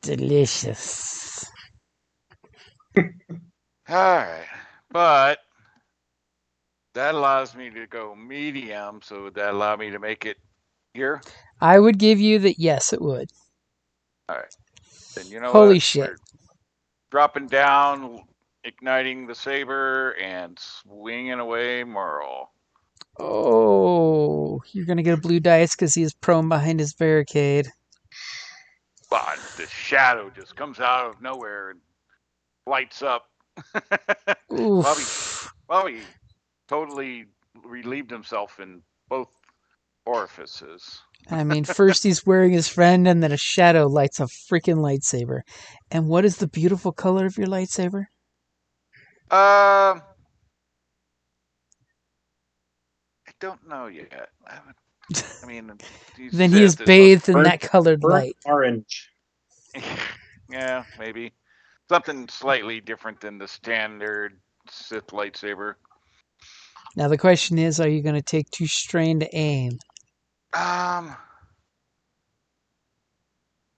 Delicious. Alright. But that allows me to go medium, so would that allow me to make it here? I would give you that, yes, it would. Alright. Then you know Holy what? shit. We're dropping down, igniting the saber, and swinging away Merle. Oh, you're going to get a blue dice because he is prone behind his barricade. But the shadow just comes out of nowhere and lights up. Bobby totally relieved himself in both orifices. I mean, first he's wearing his friend, and then a shadow lights a freaking lightsaber. And what is the beautiful color of your lightsaber? I don't know yet. I mean, then he is bathed in that colored light. Orange. Yeah, maybe. Something slightly different than the standard Sith lightsaber. Now the question is, are you going to take 2 strain to aim? I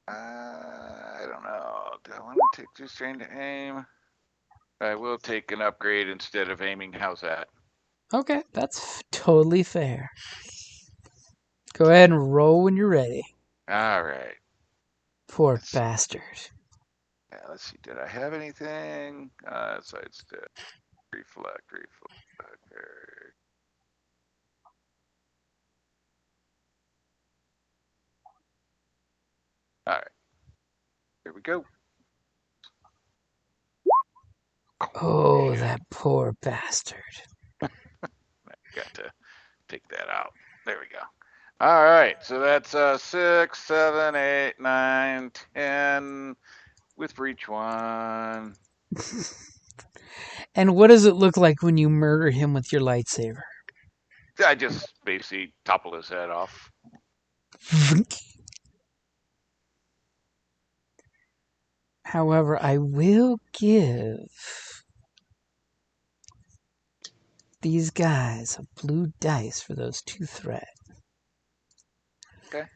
don't know. Do I want to take 2 strain to aim? I will take an upgrade instead of aiming. How's that? Okay, that's totally fair. Go ahead and roll when you're ready. All right. Poor bastard. Yeah, let's see. Did I have anything? Sidestep. Reflect. All right. Here we go. Oh, that poor bastard. Got to take that out. There we go. All right. So that's 6, 7, 8, 9, 10 with for each one. And what does it look like when you murder him with your lightsaber? I just basically topple his head off. However, I will give these guys a blue dice for those 2 threat. Okay.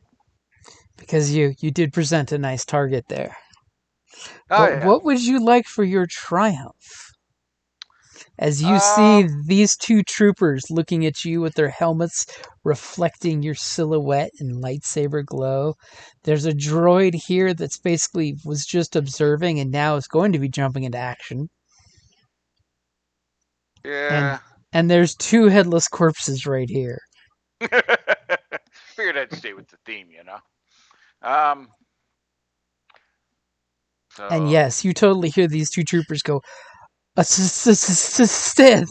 Because you did present a nice target there. Oh, But yeah. what would you like for your triumph? As you see these 2 troopers looking at you with their helmets reflecting your silhouette in lightsaber glow. There's a droid here that's basically was just observing and now is going to be jumping into action. Yeah. And there's 2 headless corpses right here. Figured I'd stay with the theme, you know. So, And yes, you totally hear these 2 troopers go, Sith.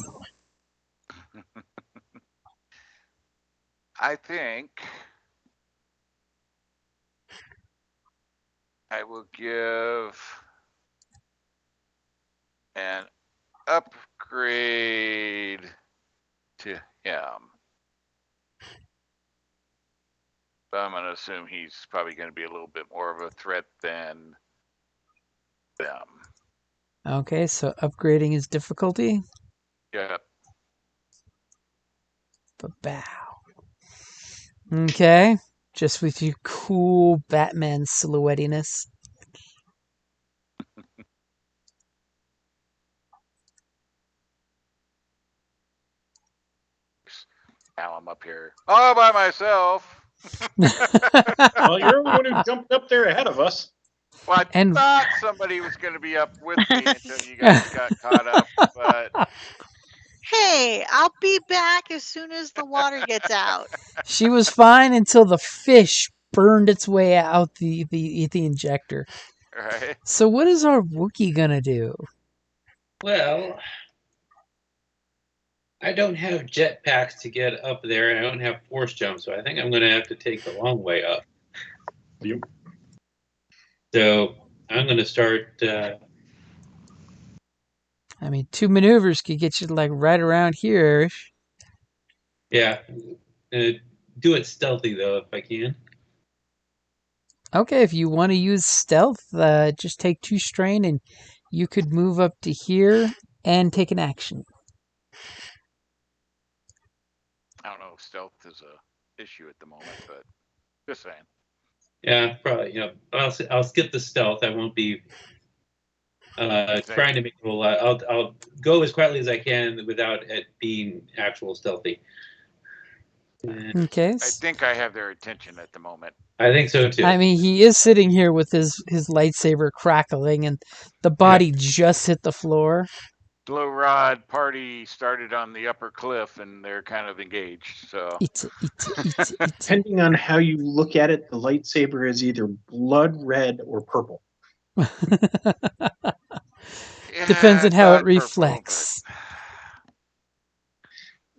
I think I will give an upgrade to him. But I'm going to assume he's probably going to be a little bit more of a threat than them. Okay, so upgrading his difficulty. Yep. Bow. Okay, just with your cool Batman silhouettiness. Now I'm up here all by myself. Well, you're the one who jumped up there ahead of us. Well, I thought somebody was going to be up with me until you guys got caught up, but Hey, I'll be back as soon as the water gets out. She was fine until the fish burned its way out the injector. right. So what is our Wookiee gonna do? Well, I don't have jetpacks to get up there, and I don't have force jump, so I think I'm going to have to take the long way up. Yep. So I'm going to start. I mean, 2 maneuvers could get you like right around here. Yeah, do it stealthy though if I can. Okay, if you want to use stealth, just take 2 strain and you could move up to here and take an action. I don't know if stealth is a issue at the moment, but just saying. Yeah, probably. I'll skip the stealth. I won't be trying to make a whole lot. I'll go as quietly as I can without it being actual stealthy. Okay. I think I have their attention at the moment. I think so too. I mean, he is sitting here with his lightsaber crackling, and the body just hit the floor. Glow Rod party started on the upper cliff, and they're kind of engaged. So, Depending on how you look at it, the lightsaber is either blood red or purple. Depends on how it reflects.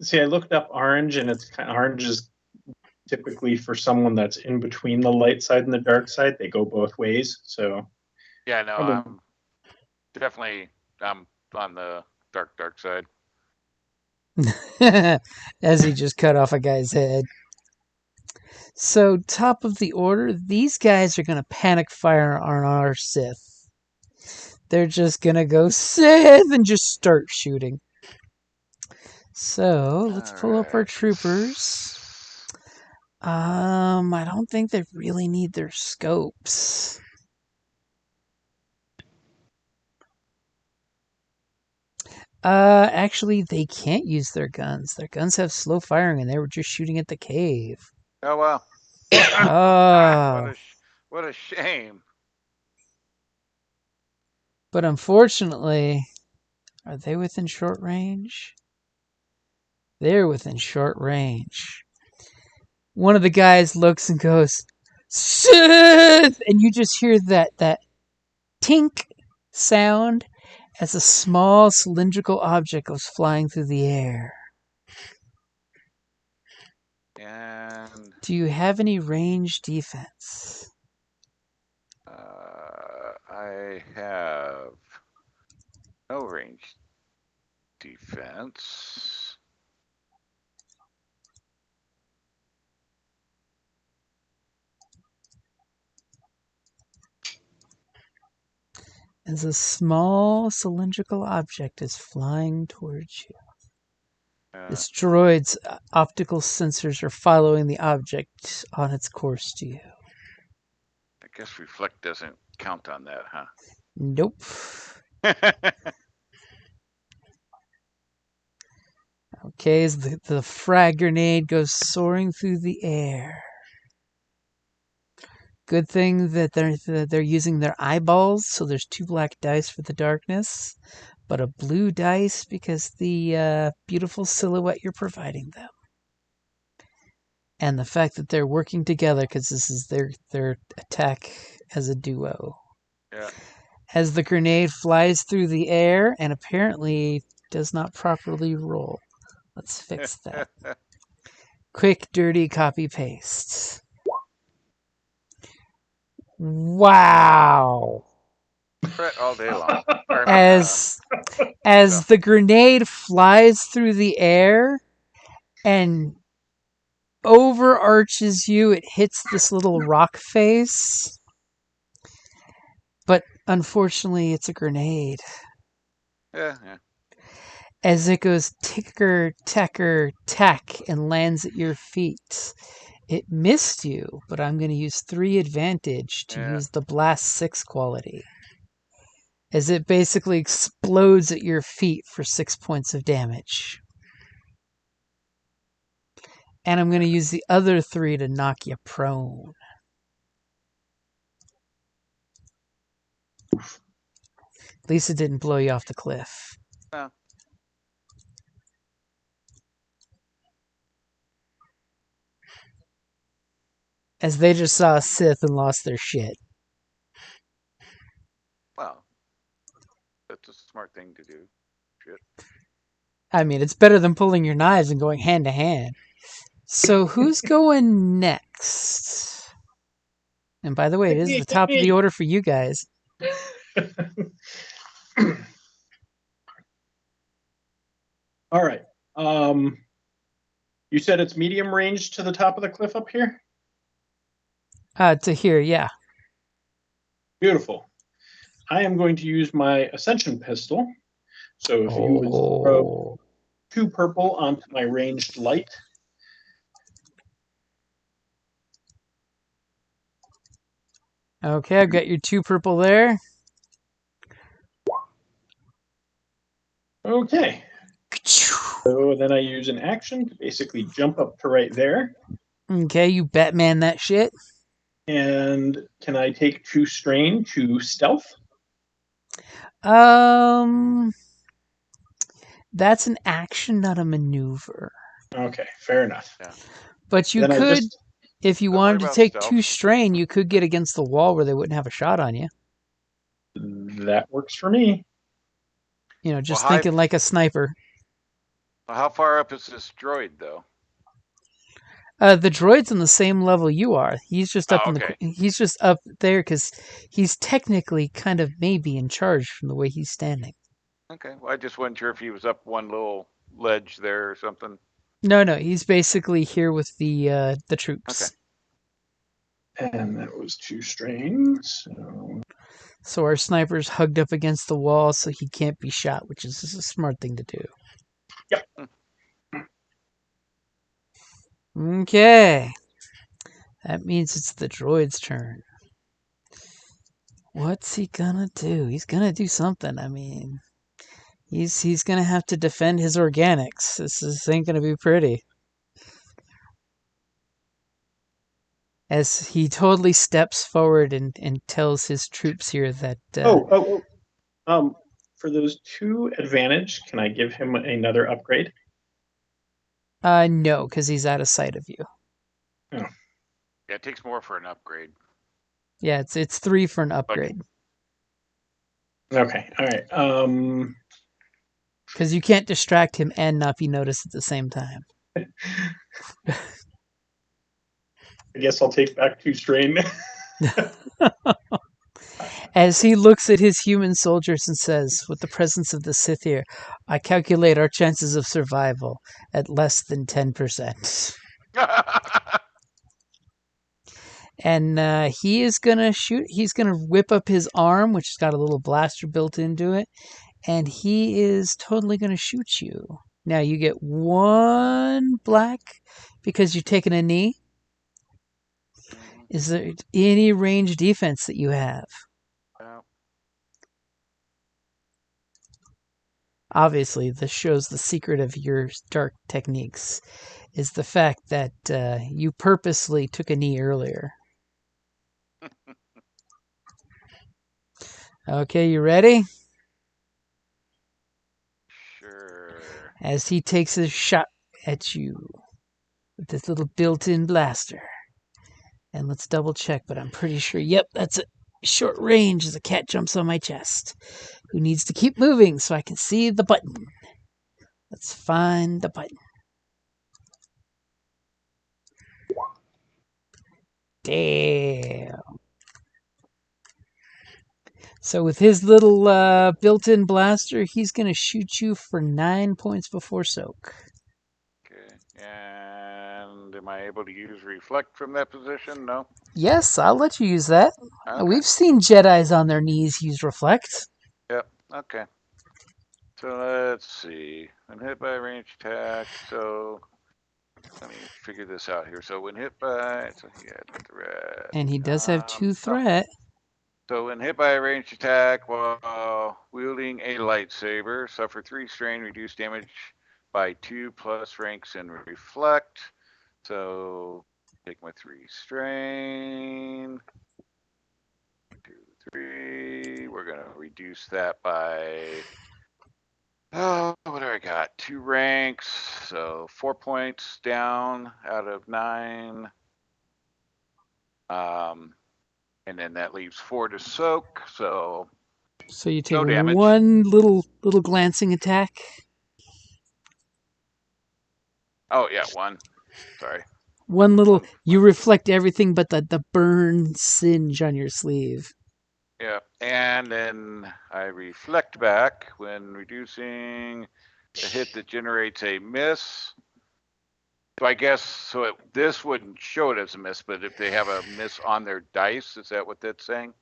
See, I looked up orange, and orange is typically for someone that's in between the light side and the dark side. They go both ways. So yeah, no, I'm definitely on the dark side. As he just cut off a guy's head. So, top of the order, these guys are going to panic fire on our Sith. They're just going to go Sith and just start shooting. So, let's pull up our troopers. I don't think they really need their scopes. Actually, they can't use their guns. Their guns have slow firing, and they were just shooting at the cave. Oh well. Oh. What a shame. But unfortunately, are they within short range? They're within short range. One of the guys looks and goes, Sith! And you just hear that tink sound as a small cylindrical object goes flying through the air. And Do you have any range defense? I have no range defense. As a small cylindrical object is flying towards you. This droid's optical sensors are following the object on its course to you. I guess reflect doesn't count on that, huh? Nope. Okay, as the frag grenade goes soaring through the air. Good thing that they're using their eyeballs, so there's 2 black dice for the darkness, but a blue dice because the beautiful silhouette you're providing them. And the fact that they're working together because this is their attack as a duo. Yeah. As the grenade flies through the air and apparently does not properly roll. Let's fix that. Quick, dirty copy paste. Wow. Crit all day long. As the grenade flies through the air and overarches you, it hits this little rock face. But unfortunately, it's a grenade. Yeah. As it goes ticker, tacker, tack, and lands at your feet. It missed you, but I'm going to use 3 advantage to use the Blast 6 quality. As it basically explodes at your feet for 6 points of damage. And I'm going to use the other 3 to knock you prone. At least it didn't blow you off the cliff. No. As they just saw a Sith and lost their shit. Well, that's a smart thing to do. Shit. I mean, it's better than pulling your knives and going hand to hand. So who's going next? And by the way, it is the top of the order for you guys. All right. You said it's medium range to the top of the cliff up here? To here, yeah. Beautiful. I am going to use my Ascension pistol. So if you would throw 2 purple onto my ranged light. Okay, I've got your 2 purple there. Okay. So then I use an action to basically jump up to right there. Okay, you Batman that shit. And can I take 2 strain to stealth? That's an action, not a maneuver. Okay, fair enough. Yeah. But you Then could, if you Don't wanted worry to about take stealth. 2 strain, you could get against the wall where they wouldn't have a shot on you. That works for me. You know, just Well, thinking like a sniper. Well, how far up is this droid, though? The droid's on the same level you are. He's just up okay. he's just up there because he's technically kind of maybe in charge from the way he's standing. Okay. Well, I just wasn't sure if he was up one little ledge there or something. No, he's basically here with the troops. Okay. And that was 2 strain. So our sniper's hugged up against the wall so he can't be shot, which is a smart thing to do. Yep. Okay. That means it's the droid's turn. What's he gonna do? He's gonna do something. I mean, he's gonna have to defend his organics. This ain't gonna be pretty. As he totally steps forward and tells his troops here that For those 2 advantage, can I give him another upgrade? no, because he's out of sight of you. Yeah, it takes more for an upgrade. Yeah, it's 3 for an upgrade. Okay, all right. Because you can't distract him and not be noticed at the same time. I guess I'll take back 2 strain. As he looks at his human soldiers and says, with the presence of the Sith here, I calculate our chances of survival at less than 10%. And he is going to shoot. He's going to whip up his arm, which has got a little blaster built into it. And he is totally going to shoot you. Now you get 1 black because you're taking a knee. Is there any range defense that you have? No. Obviously, this shows the secret of your dark techniques, is the fact that you purposely took a knee earlier. Okay, you ready? Sure. As he takes a shot at you with this little built-in blaster. And let's double check, but I'm pretty sure, yep, that's a short range as a cat jumps on my chest. Who needs to keep moving so I can see the button? Let's find the button. Damn. So with his little built-in blaster, he's going to shoot you for 9 points before soak. Okay. And am I able to use reflect from that position? No? Yes, I'll let you use that. Okay. We've seen Jedis on their knees use reflect. Yep. Okay. So let's see. When hit by a range attack, so let me figure this out here. So when hit by, so he had threat. And he does have 2 threat. So when hit by a ranged attack while wielding a lightsaber, suffer 3 strain, reduce damage by 2 plus ranks and reflect. So take my 3 strain. 2, 3. We're gonna reduce that by what do I got? 2 ranks, so 4 points down out of 9. And then that leaves 4 to soak. So you take no damage. 1 little glancing attack. Oh yeah, 1. Sorry. 1 little. You reflect everything but the burn singe on your sleeve. Yeah, and then I reflect back when reducing a hit that generates a miss. So I guess this wouldn't show it as a miss, but if they have a miss on their dice, is that what that's saying?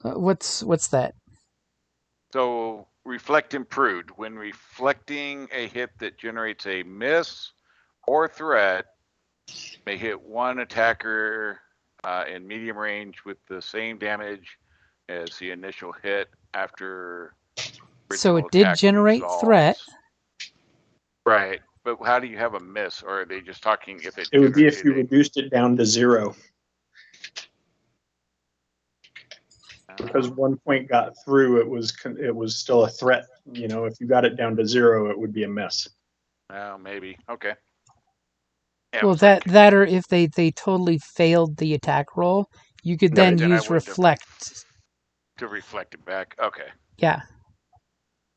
What's that? So reflect improved. When reflecting a hit that generates a miss or threat, may hit 1 attacker in medium range with the same damage as the initial hit after. So it did generate threat. Right. But how do you have a miss? Or are they just talking if it? It would be if you reduced it down to 0. Because 1 point got through, it was still a threat. You know, if you got it down to 0, it would be a miss. Oh, maybe. Okay. Yeah, Well, that or if they totally failed the attack roll, you could then use reflect to reflect it back. Okay. Yeah.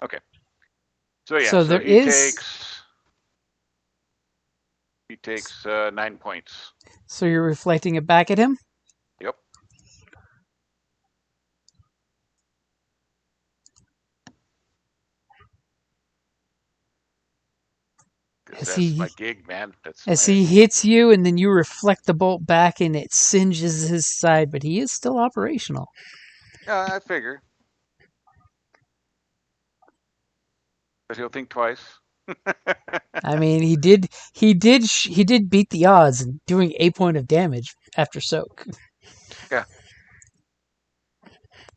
Okay. So yeah. So there He takes 9 points. So you're reflecting it back at him? Yep. That's my gig, man. He hits you, and then you reflect the bolt back, and it singes his side, but he is still operational. Yeah, I figure. But he'll think twice. I mean, he did beat the odds in doing 8 point of damage after soak. Yeah.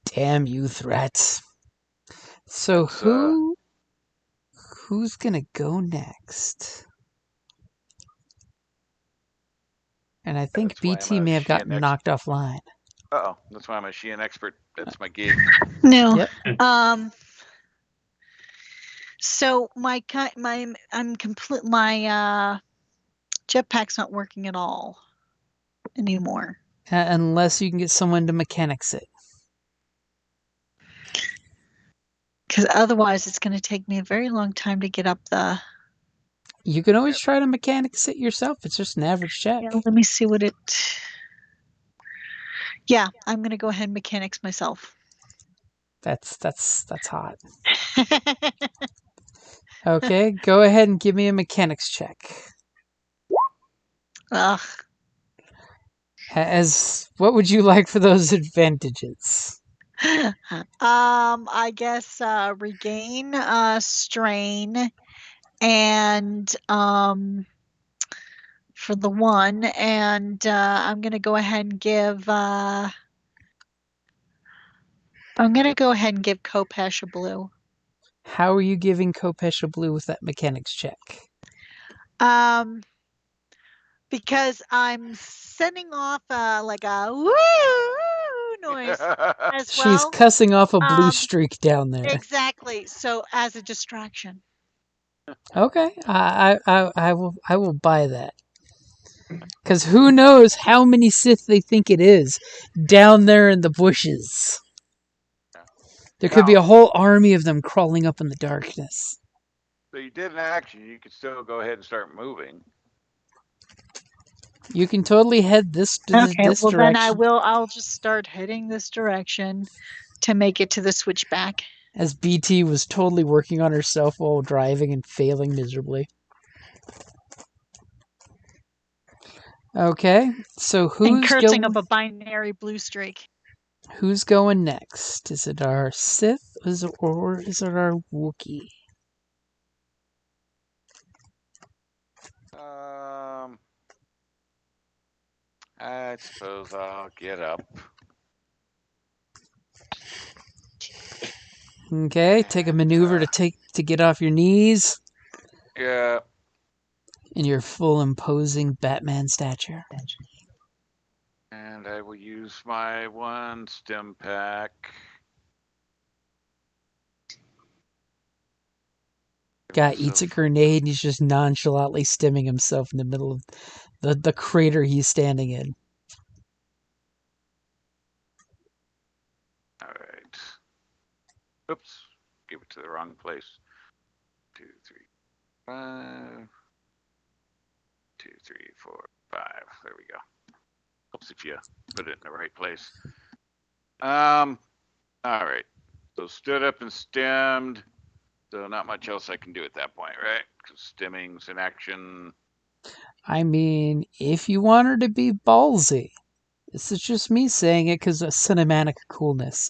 Damn you, threats. So That's, who's gonna go next? And I think That's why I'm BT a may have Sheehan gotten knocked offline. That's why I'm a Sheehan expert. That's my gig. No. Yep. So my jetpack's not working at all anymore. Unless you can get someone to mechanics it. Because otherwise, it's going to take me a very long time to get up the. You can always try to mechanics it yourself. It's just an average check. Yeah, let me see what it. Yeah, I'm going to go ahead and mechanics myself. That's hot. Okay, go ahead and give me a mechanics check. Ugh. What would you like for those advantages? I guess regain strain and for the one, and I'm gonna go ahead and give Kopesh a blue. How are you giving Kopesh a blue with that mechanics check? Because I'm sending off like a woo noise as well. She's cussing off a blue streak down there. Exactly. So as a distraction. Okay, I will buy that. Because who knows how many Sith they think it is down there in the bushes. There could be a whole army of them crawling up in the darkness. So you did an action. You could still go ahead and start moving. You can totally head this Okay, well direction. then I'll just start heading this direction to make it to the switchback. As BT was totally working on herself while driving and failing miserably. Okay, so who's cursing up a binary blue streak? Who's going next? Is it our Sith or is it our Wookiee? I suppose I'll get up. Okay, take a maneuver to get off your knees. Yeah. In your full imposing Batman stature. And I will use my one stim pack. Guy eats a grenade and he's just nonchalantly stimming himself in the middle of the crater he's standing in. All right. Oops. Give it to the wrong place. 2, 3, 5. 2, 3, 4, 5. There we go. Helps if you put it in the right place. All right. So stood up and stemmed. So not much else I can do at that point, right? Because stemming's an action. I mean, if you want her to be ballsy, this is just me saying it because of cinematic coolness.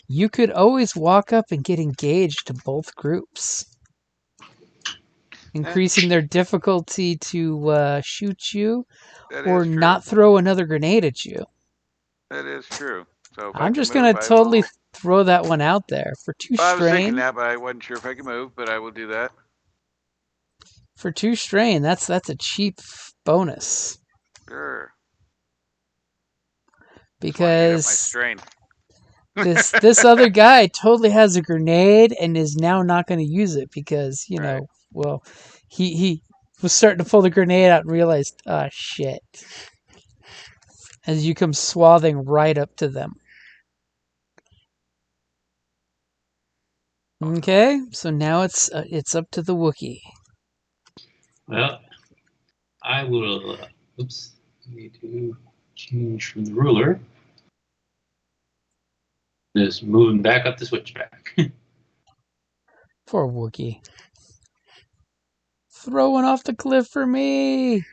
You could always walk up and get engaged to both groups, increasing their difficulty to shoot you or not throw another grenade at you. That is true. So I'm just going to totally throw that one out there. For 2 strain. I was thinking that, but I wasn't sure if I could move, but I will do that. For 2 strain, that's a cheap bonus. Sure. Because this other guy totally has a grenade and is now not going to use it because, you know, well, he was starting to pull the grenade out and realized, ah, shit. As you come swathing right up to them. Okay, so now it's up to the Wookiee. Well, I will. Oops, need to change from the ruler. Just moving back up the switchback. Poor Wookiee. Throwing off the cliff for me.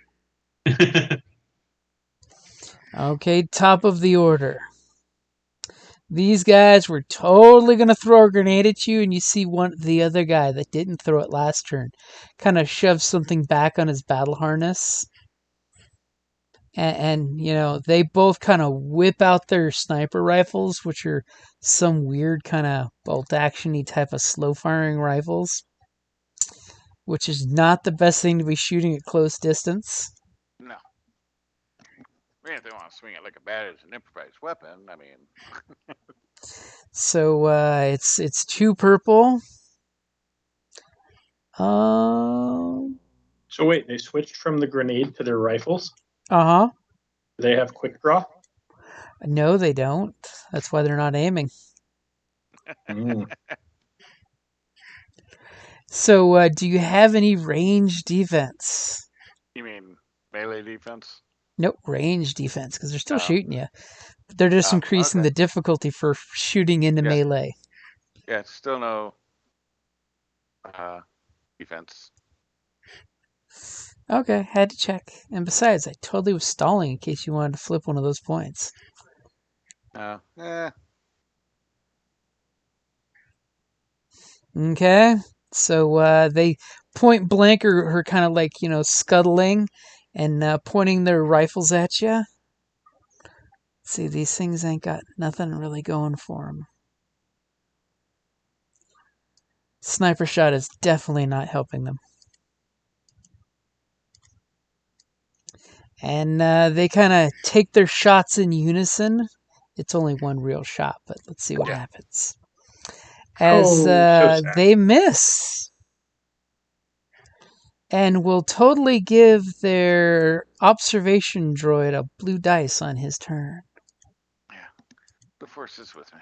Okay, top of the order. These guys were totally going to throw a grenade at you, and you see the other guy that didn't throw it last turn kind of shove something back on his battle harness. And they both kind of whip out their sniper rifles, which are some weird kind of bolt-action-y type of slow-firing rifles, which is not the best thing to be shooting at close distance. No. I mean, if they want to swing it like a bat as an improvised weapon, I mean. So it's 2 purple. So wait, they switched from the grenade to their rifles? Uh-huh. Do they have quick draw? No, they don't. That's why they're not aiming. Mm. So, do you have any range defense? You mean melee defense? Nope, range defense, because they're still Oh. shooting you. They're just increasing okay. the difficulty for shooting into melee. Yeah, still no defense. Okay, had to check. And besides, I totally was stalling in case you wanted to flip one of those points. Okay, so they point blank are kind of like, scuttling and pointing their rifles at you. See, these things ain't got nothing really going for them. Sniper shot is definitely not helping them. And they kind of take their shots in unison. It's only one real shot, but let's see what happens. As so sad. they miss. And will totally give their observation droid a blue dice on his turn. Yeah. The force is with me.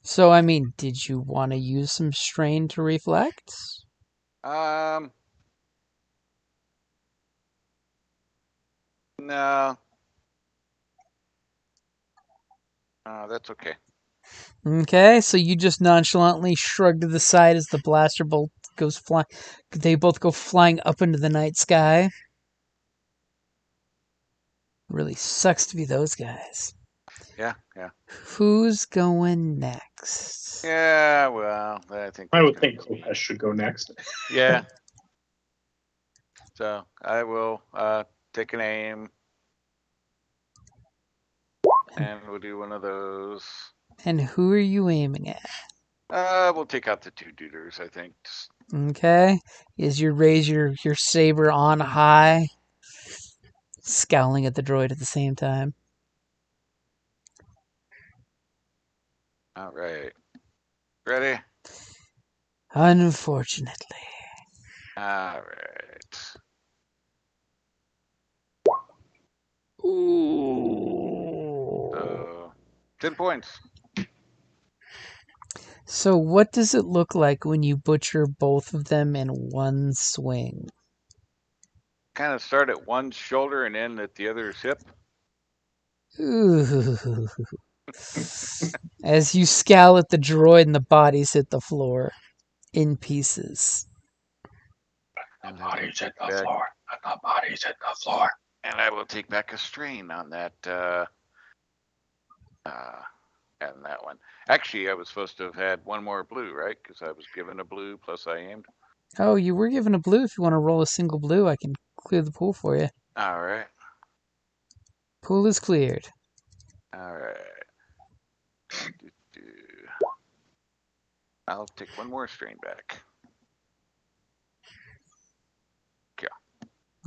So, I mean, did you want to use some strain to reflect? No. That's okay. Okay, so you just nonchalantly shrug to the side as the blaster bolt goes flying. They both go flying up into the night sky. Really sucks to be those guys. Yeah. Who's going next? Yeah, well, I think. I would think Kopesh should go next. Yeah. So I will take an aim. And we'll do one of those. And who are you aiming at? We'll take out the 2 duders, I think. Okay. Is you raise your saber on high, scowling at the droid at the same time? All right. Ready? Unfortunately. All right. Ooh. 10 points. So what does it look like when you butcher both of them in one swing? Kind of start at one shoulder and end at the other's hip. Ooh. As you scowl at the droid and the bodies hit the floor in pieces. The bodies hit the floor. The bodies hit the floor. And I will take back a strain on that. And that one. Actually, I was supposed to have had one more blue, right? Because I was given a blue plus I aimed. Oh, you were given a blue. If you want to roll a single blue, I can clear the pool for you. All right. Pool is cleared. All right. I'll take one more strain back.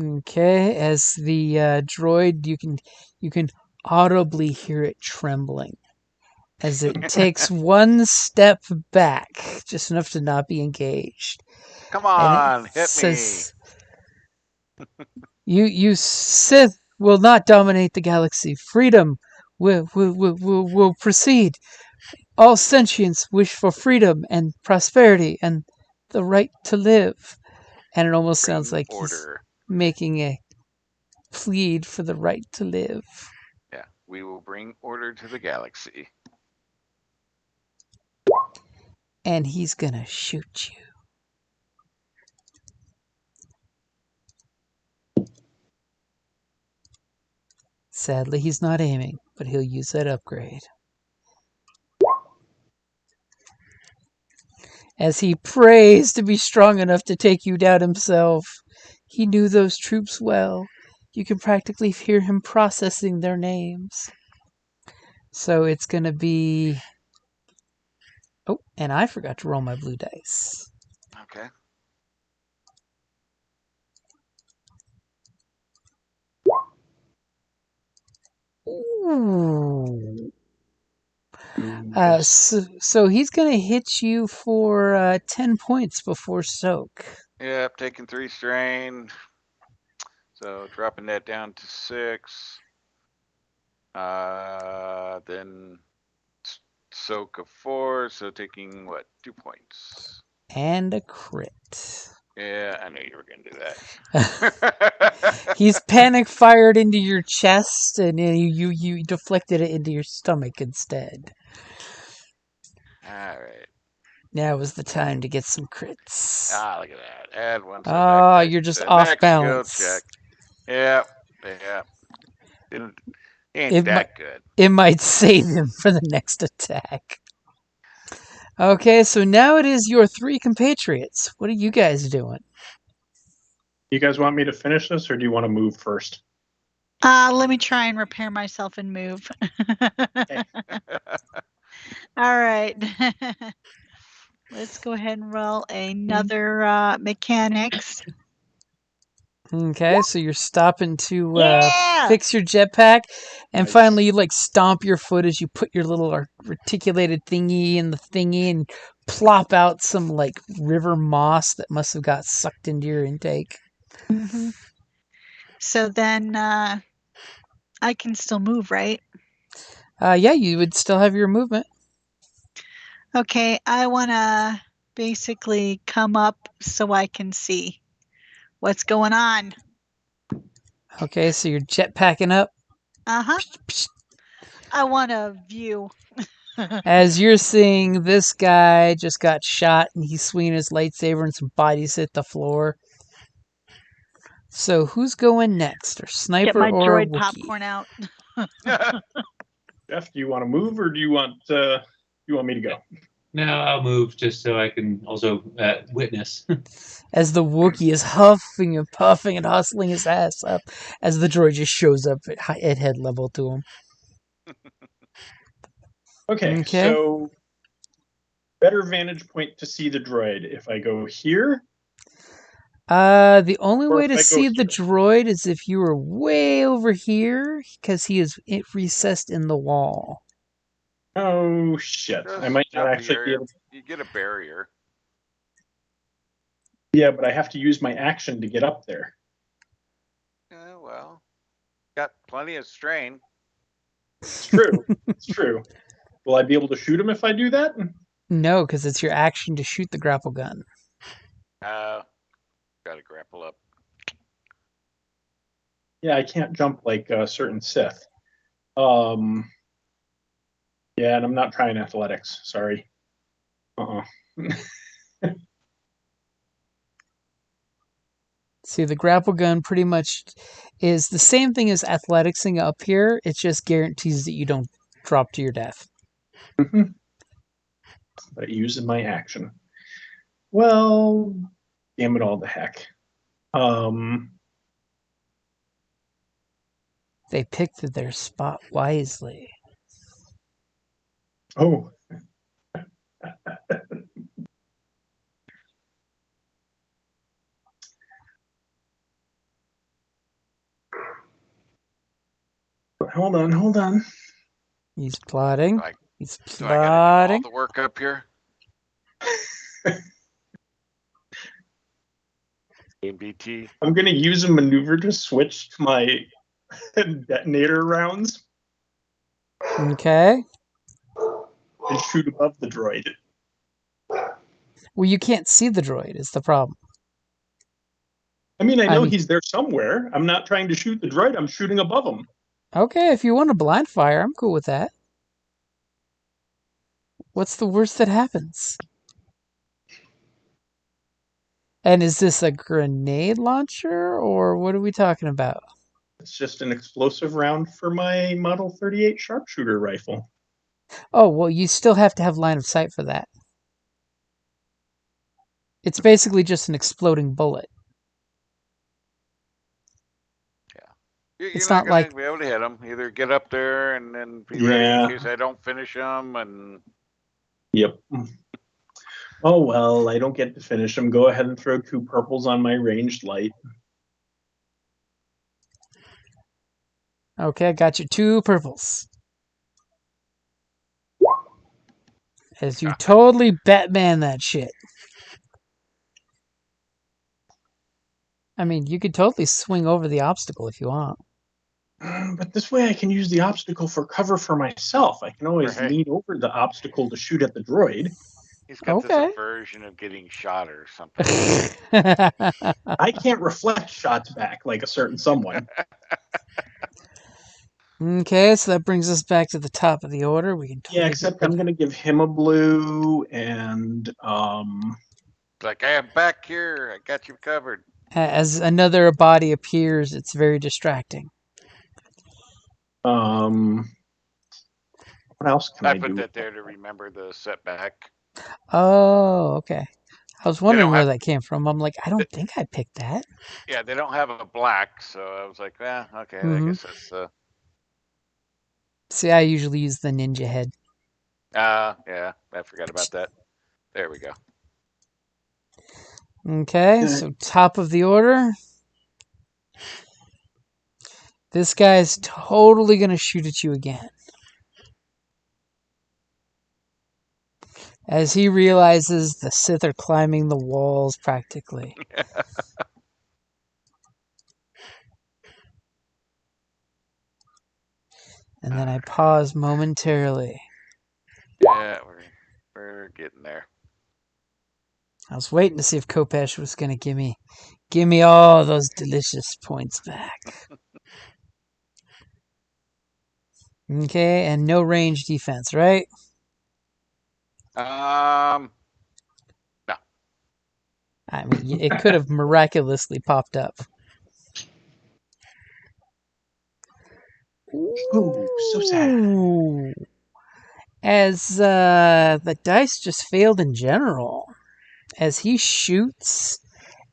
Okay, as the droid, you can audibly hear it trembling as it takes one step back, just enough to not be engaged. Come on, hit says, me. You Sith will not dominate the galaxy. Freedom will proceed. All sentients wish for freedom and prosperity and the right to live. And it almost sounds like order. He's making a plead for the right to live. Yeah, we will bring order to the galaxy. And he's gonna shoot you. Sadly, he's not aiming, but he'll use that upgrade. as he prays to be strong enough to take you down himself. He knew those troops well. You can practically hear him processing their names. So it's going to be... Oh, and I forgot to roll my blue dice. Okay. Ooh. Yes. So he's going to hit you for 10 points before soak. Yep, taking 3 strain. So dropping that down to 6. Then soak of 4, so taking what, 2 points. And a crit. Yeah, I knew you were gonna do that. He's panic fired into your chest, and you deflected it into your stomach instead. All right. Now is the time to get some crits. Ah, look at that. Add 1 to Oh, the you're just the off next balance. skill check. Yep. Ain't It that good. It might save him for the next attack. Okay, so now it is your 3 compatriots. What are you guys doing? You guys want me to finish this, or do you want to move first? Let me try and repair myself and move. All right. Let's go ahead and roll another mechanics. Okay, so you're stopping to Yeah! fix your jetpack, and Nice. finally you like stomp your foot as you put your little articulated thingy in the thingy and plop out some like river moss that must have got sucked into your intake. Mm-hmm. So then I can still move, right? Yeah, you would still have your movement. Okay, I want to basically come up so I can see what's going on. Okay, so you're jetpacking up. Uh-huh. I want a view. As you're seeing, this guy just got shot and he's swinging his lightsaber and some bodies hit the floor. So who's going next? Or Get sniper my or droid Wookiee? popcorn out. Jeff, do you want to move, or do you want me to go? No, I'll move just so I can also witness. As the Wookiee is huffing and puffing and hustling his ass up as the droid just shows up at head level to him. Okay, so better vantage point to see the droid if I go here. The only Or way if to I go see the here. droid is if you were way over here, because he is recessed in the wall. Oh shit! I Just might not jump actually be here. able. You get a barrier. Yeah, but I have to use my action to get up there. Yeah, well, got plenty of strain. It's true. It's true. Will I be able to shoot him if I do that? No, because it's your action to shoot the grapple gun. Got to grapple up. Yeah, I can't jump like a certain Sith. Yeah, and I'm not trying athletics. Sorry. See, the grapple gun pretty much is the same thing as athleticsing up here. It just guarantees that you don't drop to your death. But using my action. Well, damn it all to heck. They picked their spot wisely. Oh. Hold on. He's plotting. I He's gotta do all plotting. the work up here? ABT. I'm going to use a maneuver to switch to my detonator rounds Okay. and shoot above the droid. Well, you can't see the droid is the problem. I know he's there somewhere. I'm not trying to shoot the droid. I'm shooting above him. Okay, if you want to blind fire, I'm cool with that. What's the worst that happens? And is this a grenade launcher, or what are we talking about? It's just an explosive round for my Model 38 sharpshooter rifle. Oh, well, you still have to have line of sight for that. It's basically just an exploding bullet. You're It's not not going like to be able to hit them. Either get up there and then be ready in case I don't finish them. And Yep. Oh, well, I don't get to finish them. Go ahead and throw 2 purples on my ranged light. okay, I got you 2 purples. As you totally Batman that shit. I mean, you could totally swing over the obstacle if you want. But this way I can use the obstacle for cover for myself. I can always Right. lean over the obstacle to shoot at the droid. He's got this Okay. aversion of getting shot or something. I can't reflect shots back like a certain someone. Okay, so that brings us back to the top of the order. We can totally Yeah, except I'm going to give him a blue and Like, I am back here. I got you covered. as another body appears, it's very distracting. what else can I I put do? that there to remember the setback. Oh, okay. I was wondering don't where have- that came from. I'm like, I don't think I picked that. Yeah, they don't have a black, so I was like, okay, I Mhm. guess that's See, I usually use the ninja head. yeah, I forgot about that. There we go. Okay, so top of the order. This guy's totally going to shoot at you again. As he realizes the Sith are climbing the walls practically. And then I pause momentarily. Yeah, we're getting there. I was waiting to see if Kopesh was going to give me all those delicious points back. Okay, and no range defense, right? No. I mean, it could have miraculously popped up. Ooh, so sad. Ooh. As the dice just failed in general. As he shoots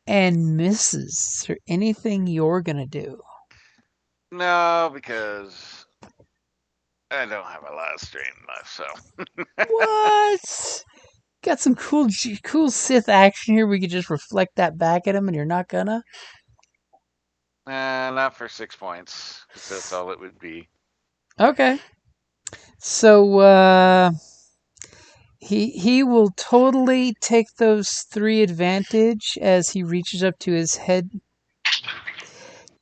and misses. Is there anything you're going to do? No, because I don't have a lot of strain left, so. What? Got some cool Sith action here. We could just reflect that back at him, and you're not gonna. Not for 6 points, because that's all it would be. Okay. So he will totally take those 3 advantage as he reaches up to his head,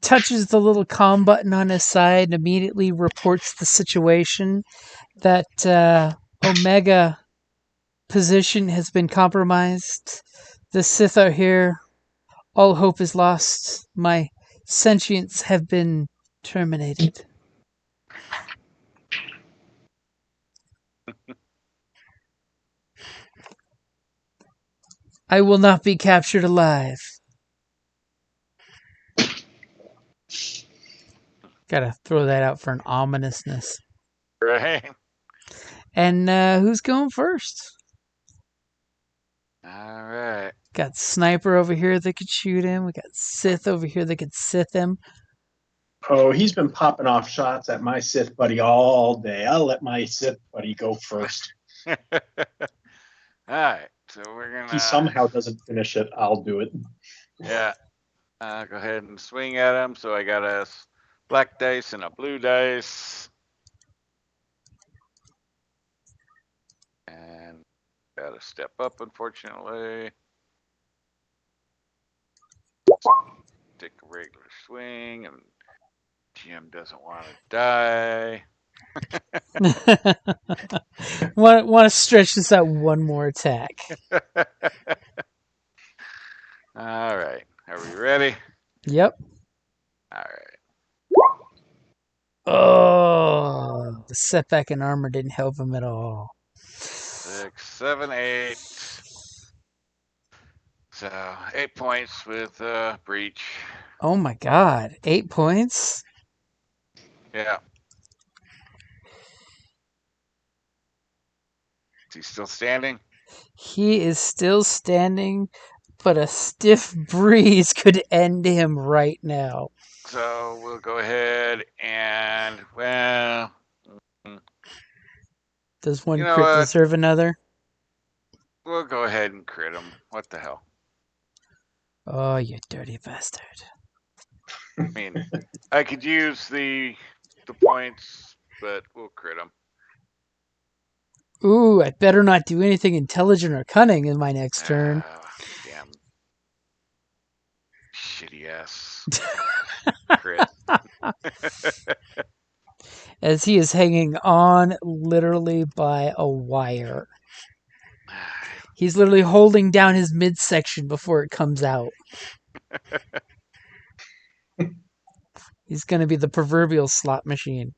touches the little comm button on his side, and immediately reports the situation that Omega position has been compromised. The Sith are here. All hope is lost. My sentience have been terminated. I will not be captured alive. Gotta throw that out for an ominousness. Right? And who's going first? All right. Got Sniper over here that could shoot him. We got Sith over here that could Sith him. Oh, he's been popping off shots at my Sith buddy all day. I'll let my Sith buddy go first. All right. So we're going If he somehow doesn't finish it, I'll do it. Yeah. Go ahead and swing at him. So I got a black dice and a blue dice. And got to step up, unfortunately. Take a regular swing, and Jim doesn't want to die. want to stretch this out one more attack. All right. Are we ready? Yep. All right. Oh, the setback in armor didn't help him at all. 6, 7, 8. So 8 points with breach. Oh my god, 8 points? Yeah. Is he still standing? He is still standing, but a stiff breeze could end him right now. So we'll go ahead and, well, Does one You know crit what? deserve another? we'll go ahead and crit him. What the hell? Oh, you dirty bastard. I mean, I could use the points, but we'll crit him. Ooh, I better not do anything intelligent or cunning in my next turn. Damn. Shitty ass. Crit. As he is hanging on literally by a wire. He's literally holding down his midsection before it comes out. He's going to be the proverbial slot machine.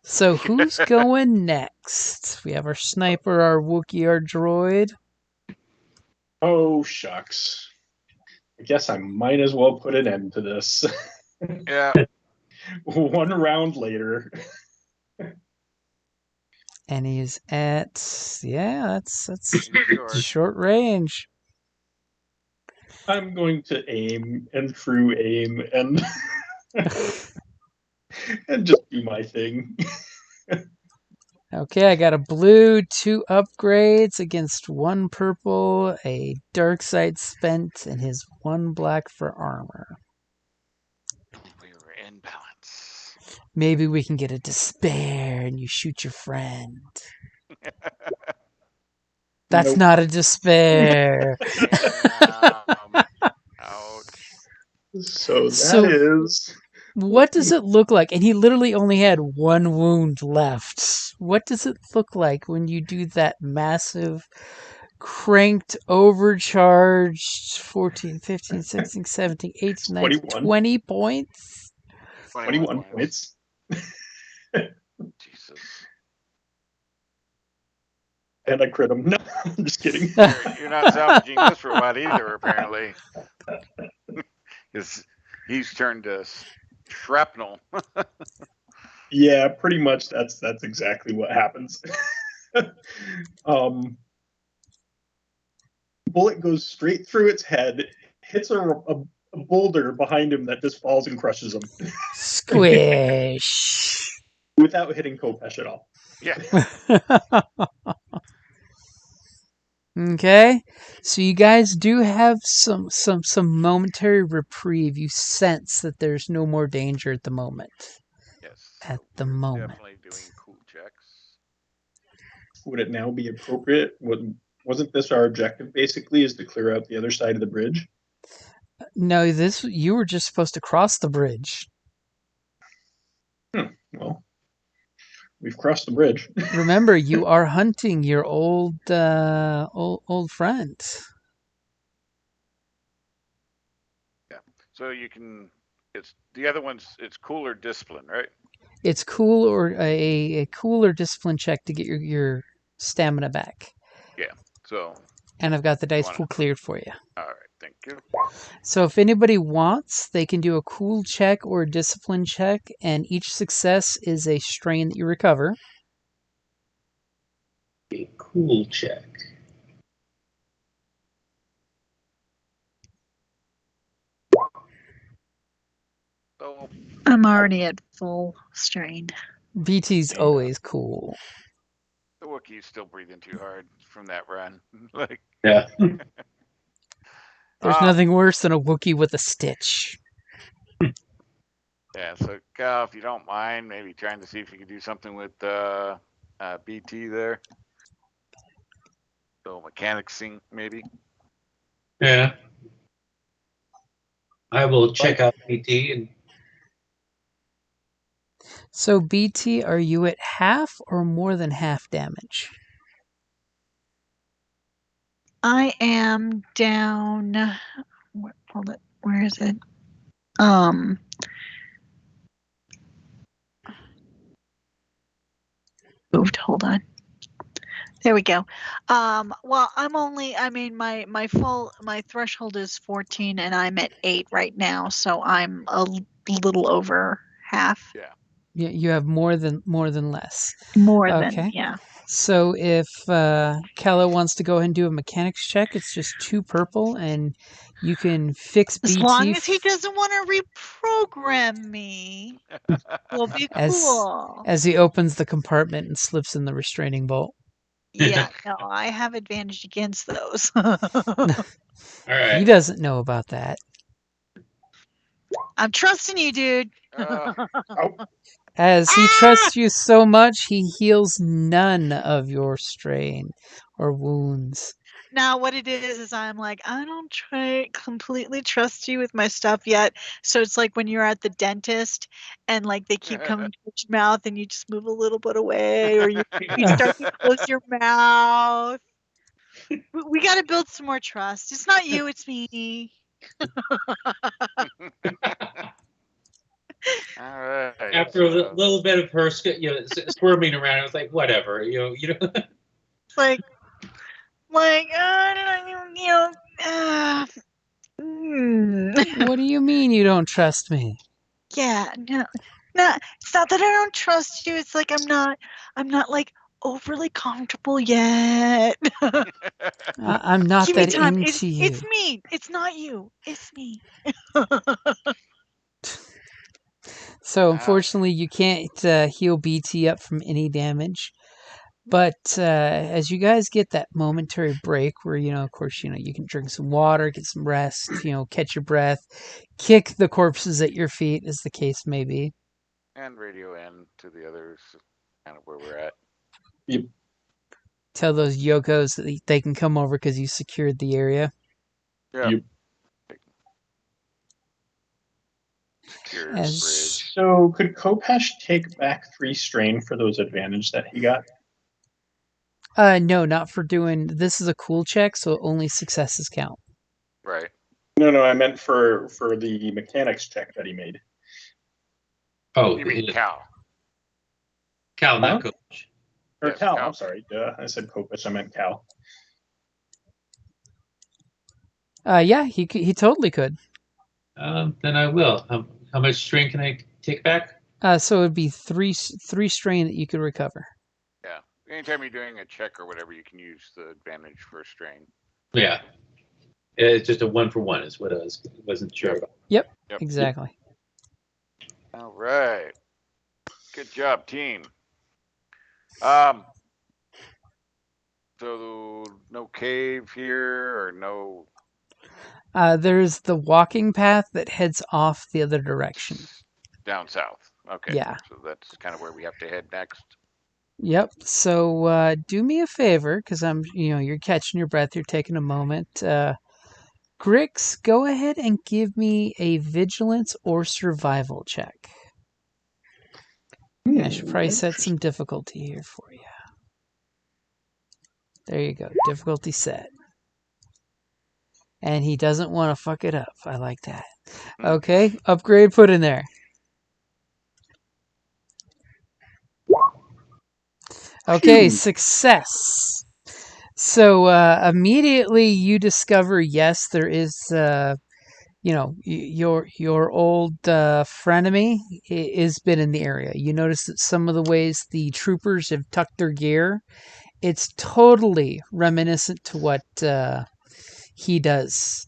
So who's going next? We have our sniper, our Wookiee, our droid. Oh, shucks. I guess I might as well put an end to this. Yeah. One round later. And he's at, yeah, that's Sure. short range. I'm going to aim and true aim and and just do my thing. Okay, I got a blue, 2 upgrades against 1 purple, a Darksider Spent, and his 1 black for armor. We were in balance. Maybe we can get a despair and you shoot your friend. That's Nope. not a despair. Ouch. So So- that is What does it look like? And he literally only had 1 wound left. What does it look like when you do that massive, cranked, overcharged 14, 15, 16, 17, 18, 19, 21. 20 points? 21 points. Jesus. And I crit him. No, I'm just kidding. You're not salvaging this robot either, apparently. Because he's turned to shrapnel. Yeah, pretty much that's exactly what happens. Bullet goes straight through its head, hits a boulder behind him that just falls and crushes him Squish. without hitting Kopesh at all. Yeah. Okay, so you guys do have some momentary reprieve. You sense that there's no more danger at the moment. Yes. At so the we're moment. Definitely doing cool checks. Would it now be appropriate? Wasn't this our objective basically, is to clear out the other side of the bridge? No, you were just supposed to cross the bridge. Well, we've crossed the bridge. Remember, you are hunting your old friend. So you can. It's the other one's. It's cooler discipline, right? It's cool or a cooler discipline check to get your stamina back. So. And I've got the dice wanna- pool cleared for you. All right. Thank you. So if anybody wants, they can do a cool check or a discipline check, and each success is a strain that you recover. A cool check. So I'm already at full strain. BT's always cool. the Wookiee's still breathing too hard from that run. Like. Yeah. There's nothing worse than a Wookiee with a stitch. Yeah, so Cal, if you don't mind, maybe trying to see if you could do something with BT there. So mechanicsing, maybe. Yeah. I will check out PT and So BT, are you at half or more than half damage? I am down. Hold it. Where is it? Moved. Hold on. There we go. Well, I'm only. I mean, my threshold is 14, and I'm at 8 right now, so I'm a little over half. You have more than less. More Okay. than, yeah. So if Kella wants to go ahead and do a mechanics check, it's just 2 purple, and you can fix As BT. long as he doesn't want to reprogram me, we'll be cool. As he opens the compartment and slips in the restraining bolt. Yeah, no, I have advantage against those. All He right. doesn't know about that. I'm trusting you, dude. As he trusts you so much, he heals none of your strain or wounds. Now, what it is I'm like, I don't completely trust you with my stuff yet. So it's like when you're at the dentist and like they keep coming to your mouth and you just move a little bit away, or you start to close your mouth. We got to build some more trust. It's not you, it's me. All right. After a little bit of her, squirming around, I was like, whatever, you know. Like, What do you mean you don't trust me? Yeah, no, it's not that I don't trust you. It's like I'm not like overly comfortable yet. I'm not Give me that time. into you. It's me. It's not you. It's me. So unfortunately, you can't heal BT up from any damage. But as you guys get that momentary break where, of course, you can drink some water, get some rest, catch your breath, kick the corpses at your feet, as the case may be. And radio in to the others, kind of where we're at. Yep. Tell those Yokos that they can come over because you secured the area. Yeah. Yep. Secure the bridge. So could Kopesh take back 3 strain for those advantage that he got? No, not for doing. This is a cool check, so only successes count. Right. No, I meant for the mechanics check that he made. Oh, You mean Cal? Cal, not Coach. Or Yes, Cal, Cal. I'm sorry. I said Kopesh, I meant Cal. Yeah, he totally could. Then I will. How much strain can I take back? So it would be three strain that you could recover. Yeah. Anytime you're doing a check or whatever, you can use the advantage for a strain. Yeah. It's just a 1-for-1 is what I wasn't sure about. Yep. Exactly. All right. Good job, team. So no cave here or no. There's the walking path that heads off the other direction. Down south. Okay. Yeah. So that's kind of where we have to head next. Yep. So do me a favor, because you're catching your breath. You're taking a moment. Grix, go ahead and give me a vigilance or survival check. I should probably set some difficulty here for you. There you go. Difficulty set. And he doesn't want to fuck it up. I like that. Okay. Upgrade put in there. Okay, success. So immediately you discover, yes, there is, your old frenemy has been in the area. You notice that some of the ways the troopers have tucked their gear, it's totally reminiscent to what he does.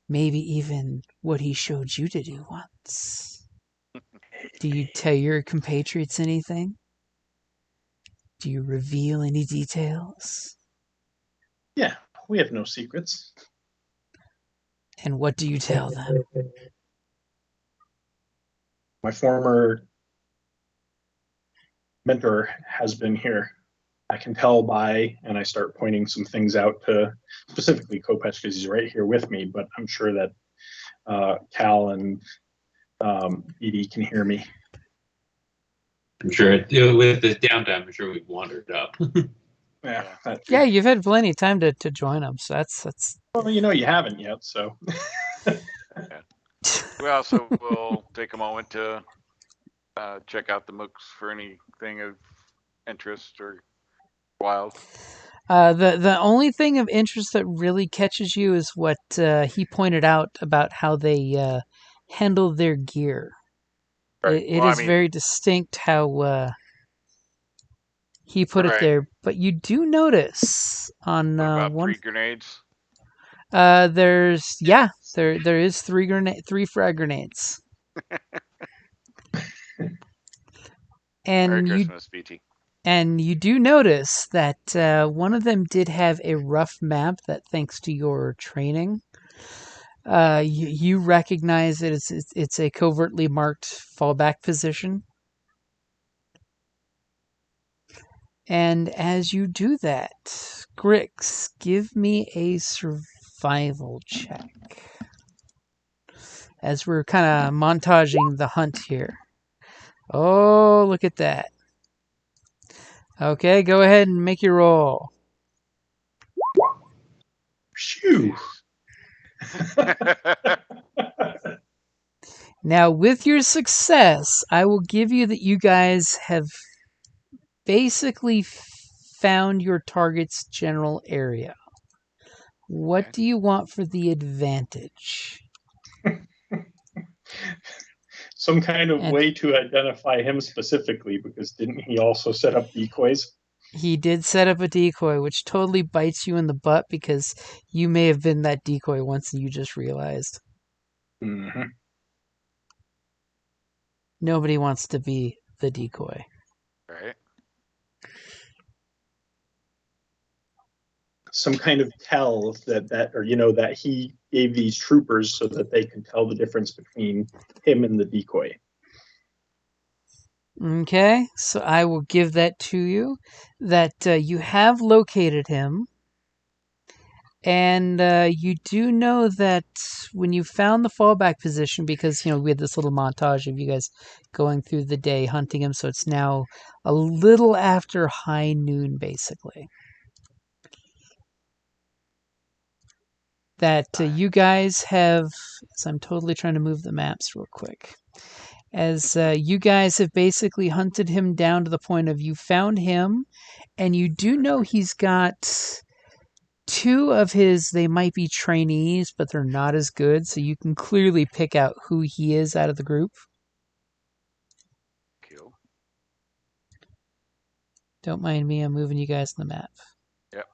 Maybe even what he showed you to do once. Do you tell your compatriots anything? Do you reveal any details? Yeah, we have no secrets. And what do you tell them? My former mentor has been here. I can tell by, and I start pointing some things out to specifically Kopesh because he's right here with me, but I'm sure that Cal and Edie can hear me. I'm sure with the downtime, I'm sure we've wandered up. Yeah, you've had plenty of time to join them, so that's. Well, you haven't yet, so. Yeah. We also will take a moment to check out the mooks for anything of interest or wild. The only thing of interest that really catches you is what he pointed out about how they handle their gear. Right. It is very distinct how He put it Right. there, but you do notice on What about one. 3 grenades? There is three frag grenades. Merry And Christmas, BT. you do notice that one of them did have a rough map that, thanks to your training, you recognize that it's a covertly marked fallback position. And as you do that, Grix, give me a survival check. As we're kind of montaging the hunt here. Oh, look at that. Okay, go ahead and make your roll. Phew. Now, with your success, I will give you that you guys have basically found your target's general area. What Okay. do you want for the advantage? Some kind of And way to identify him specifically, because didn't he also set up decoys? he did set up a decoy, which totally bites you in the butt because you may have been that decoy once and you just realized. Mm-hmm. Nobody wants to be the decoy. Right. Some kind of tell that he gave these troopers so that they could tell the difference between him and the decoy. Okay, so I will give that to you. That you have located him. And you do know that when you found the fallback position, because, we had this little montage of you guys going through the day hunting him, so it's now a little after high noon, basically. That you guys have, so I'm totally trying to move the maps real quick. As you guys have basically hunted him down to the point of you found him, and you do know he's got 2 of his, they might be trainees, but they're not as good, so you can clearly pick out who he is out of the group. Cool. Don't mind me, I'm moving you guys on the map. Yep.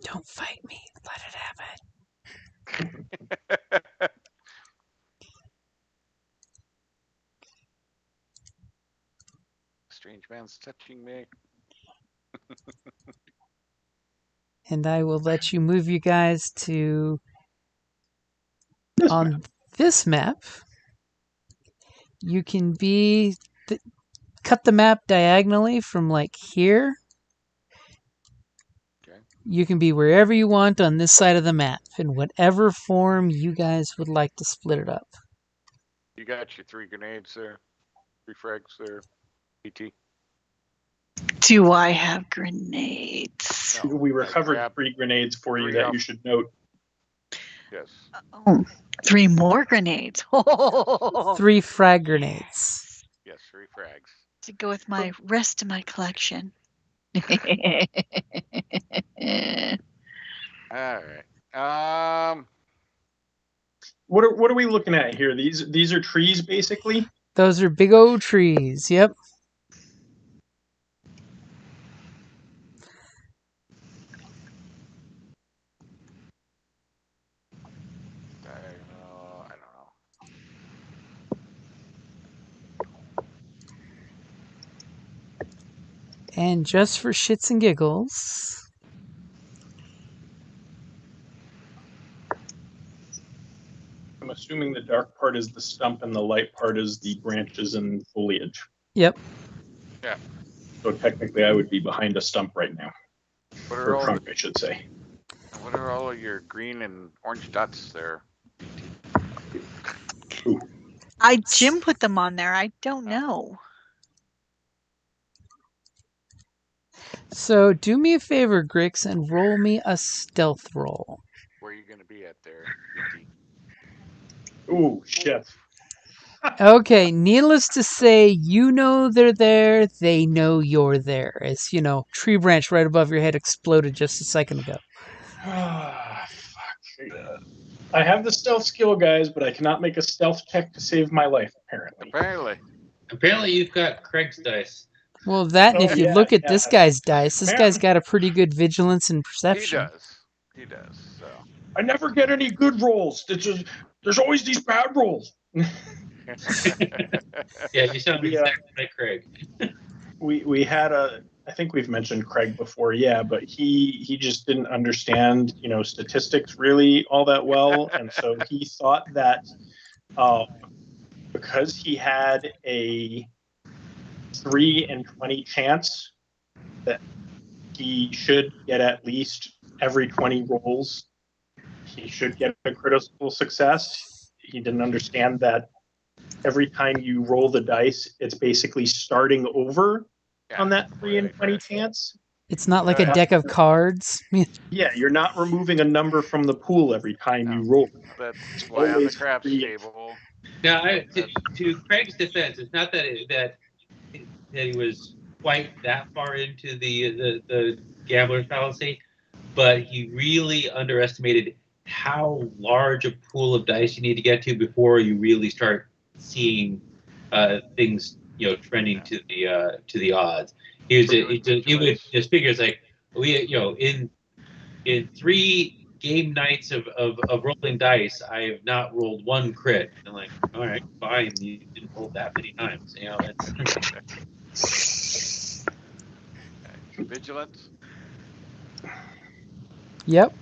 Don't fight me, let it happen. Strange man's touching me. And I will let you move you guys to on map. this map. You can cut the map diagonally from like here. Okay. You can be wherever you want on this side of the map, in whatever form you guys would like to split it up. You got your 3 grenades there. 3 frags there. BT. Do I have grenades? No, We I recovered grabbed 3 grenades for you 3 that off. you should note. Yes. Oh, 3 more grenades. 3 frag grenades. Yes, 3 frags. To go with my rest of my collection. All right. What are we looking at here? These are trees, basically. Those are big old trees, yep. I don't know. And just for shits and giggles, I'm assuming the dark part is the stump and the light part is the branches and foliage. yep. Yeah. So technically, I would be behind a stump right now, What or are all trunk, I should say. What are all of your green and orange dots there? Ooh. Jim put them on there. I don't know. So do me a favor, Grix, and roll me a stealth roll. Where are you going to be at there, BT? Ooh, shit. Okay, needless to say, you know they're there, they know you're there. As, tree branch right above your head exploded just a second ago. Fuck. I have the stealth skill, guys, but I cannot make a stealth check to save my life, apparently. Apparently. Apparently, you've got Craig's dice. Well, that, and Oh, if you yeah, look at yeah. this guy's dice, this guy's Man. got a pretty good vigilance and He perception. does. He does. So. I never get any good rolls. There's always these bad rolls. Yeah, you sound We, exactly like Craig. we had I think we've mentioned Craig before, yeah, but he just didn't understand, statistics really all that well, and so he thought that because he had a 3 in 20 chance that he should get at least every 20 rolls, he should get a critical success. He didn't understand that every time you roll the dice, it's basically starting over on that 3 in 20 chance. It's not like a deck of cards. Yeah, you're not removing a number from the pool every time you roll. That's why on the craps table. Now, to Craig's defense, it's not that he was quite that far into the gambler's fallacy, but he really underestimated how large a pool of dice you need to get to before you really start seeing things trending to the odds. He would just figure it's like in 3 game nights of rolling dice, I have not rolled 1 crit. I'm like, all right, fine, you didn't roll that many times. It's Vigilance. Yep.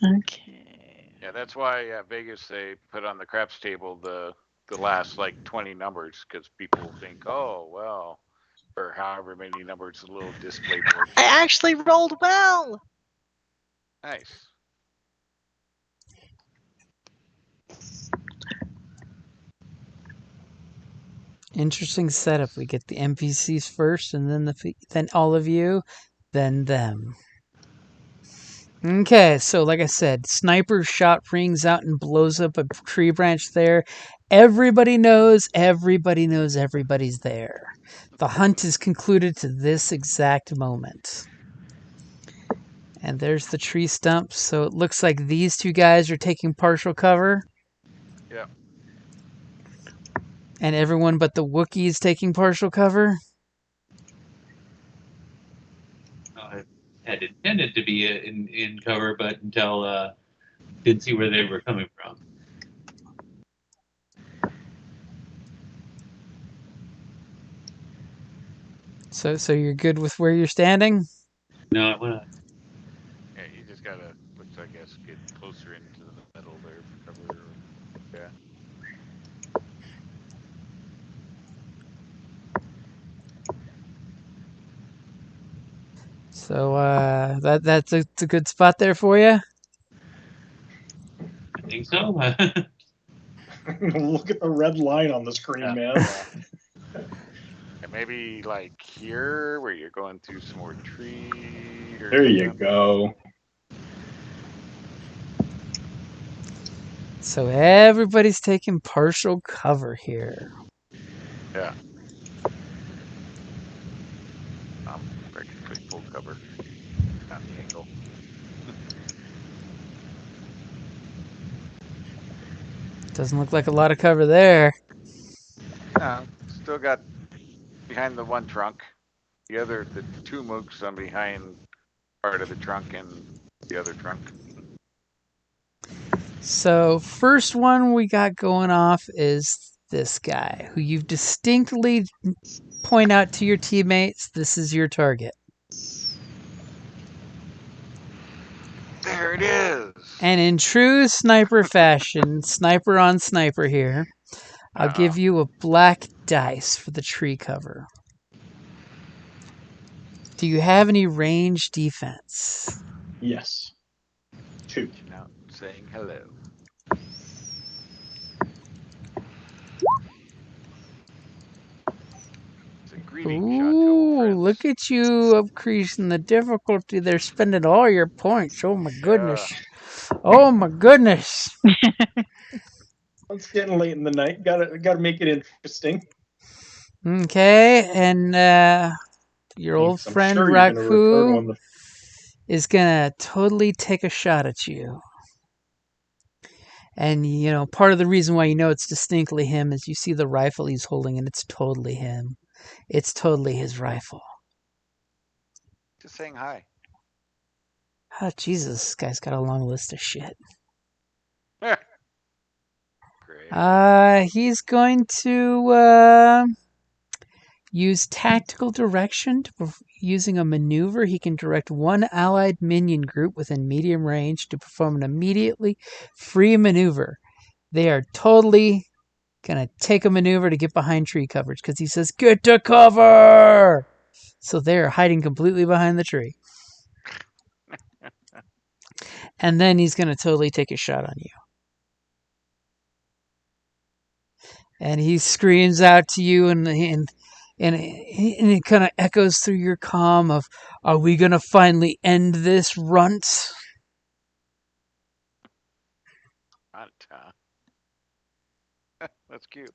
Okay. Yeah, that's why at Vegas they put on the craps table the last 20 numbers, because people think, oh well, or however many numbers, a little display board. I actually rolled well. Nice. Interesting setup. We get the NPCs first, and then all of you, then them. Okay, so like I said, sniper shot rings out and blows up a tree branch there. Everybody knows everybody's there. The hunt is concluded to this exact moment. And there's the tree stump. So it looks like these two guys are taking partial cover. Yeah. And everyone but the Wookiee is taking partial cover. I had intended to be in cover, but until didn't see where they were coming from. So you're good with where you're standing? No, I want to. Yeah, you just gotta, I guess, get closer into the middle there for cover. Yeah. So that's a good spot there for you. I think so. Look at the red line on the screen, man. And maybe here, where you're going through some more trees. There you go. So everybody's taking partial cover here. Yeah. I can put full cover. Not the angle. Doesn't look like a lot of cover there. No, still got behind the one trunk. The 2 mooks on behind part of the trunk and the other trunk. So first one we got going off is this guy, who you distinctly point out to your teammates, this is your target. There it is. And in true sniper fashion, sniper on sniper here, I'll give you a black dice for the tree cover. Do you have any range defense? Yes. 2. Now saying hello. It's a greeting shot to old friends. Look at you increasing the difficulty. They're spending all your points. Oh my goodness. Oh my goodness. It's getting late in the night. Gotta make it interesting. Okay, and your old friend sure Raku is gonna totally take a shot at you. And part of the reason why you know it's distinctly him is you see the rifle he's holding, and it's totally him. It's totally his rifle. Just saying hi. Oh, Jesus, this guy's got a long list of shit. Great. He's going to use tactical direction. Using a maneuver, he can direct one allied minion group within medium range to perform an immediately free maneuver. They are totally gonna take a maneuver to get behind tree coverage because he says, "Get to cover!" So they're hiding completely behind the tree. And then he's gonna totally take a shot on you. And he screams out to you, and it kind of echoes through your comm of, "Are we gonna finally end this, runt?" That's cute.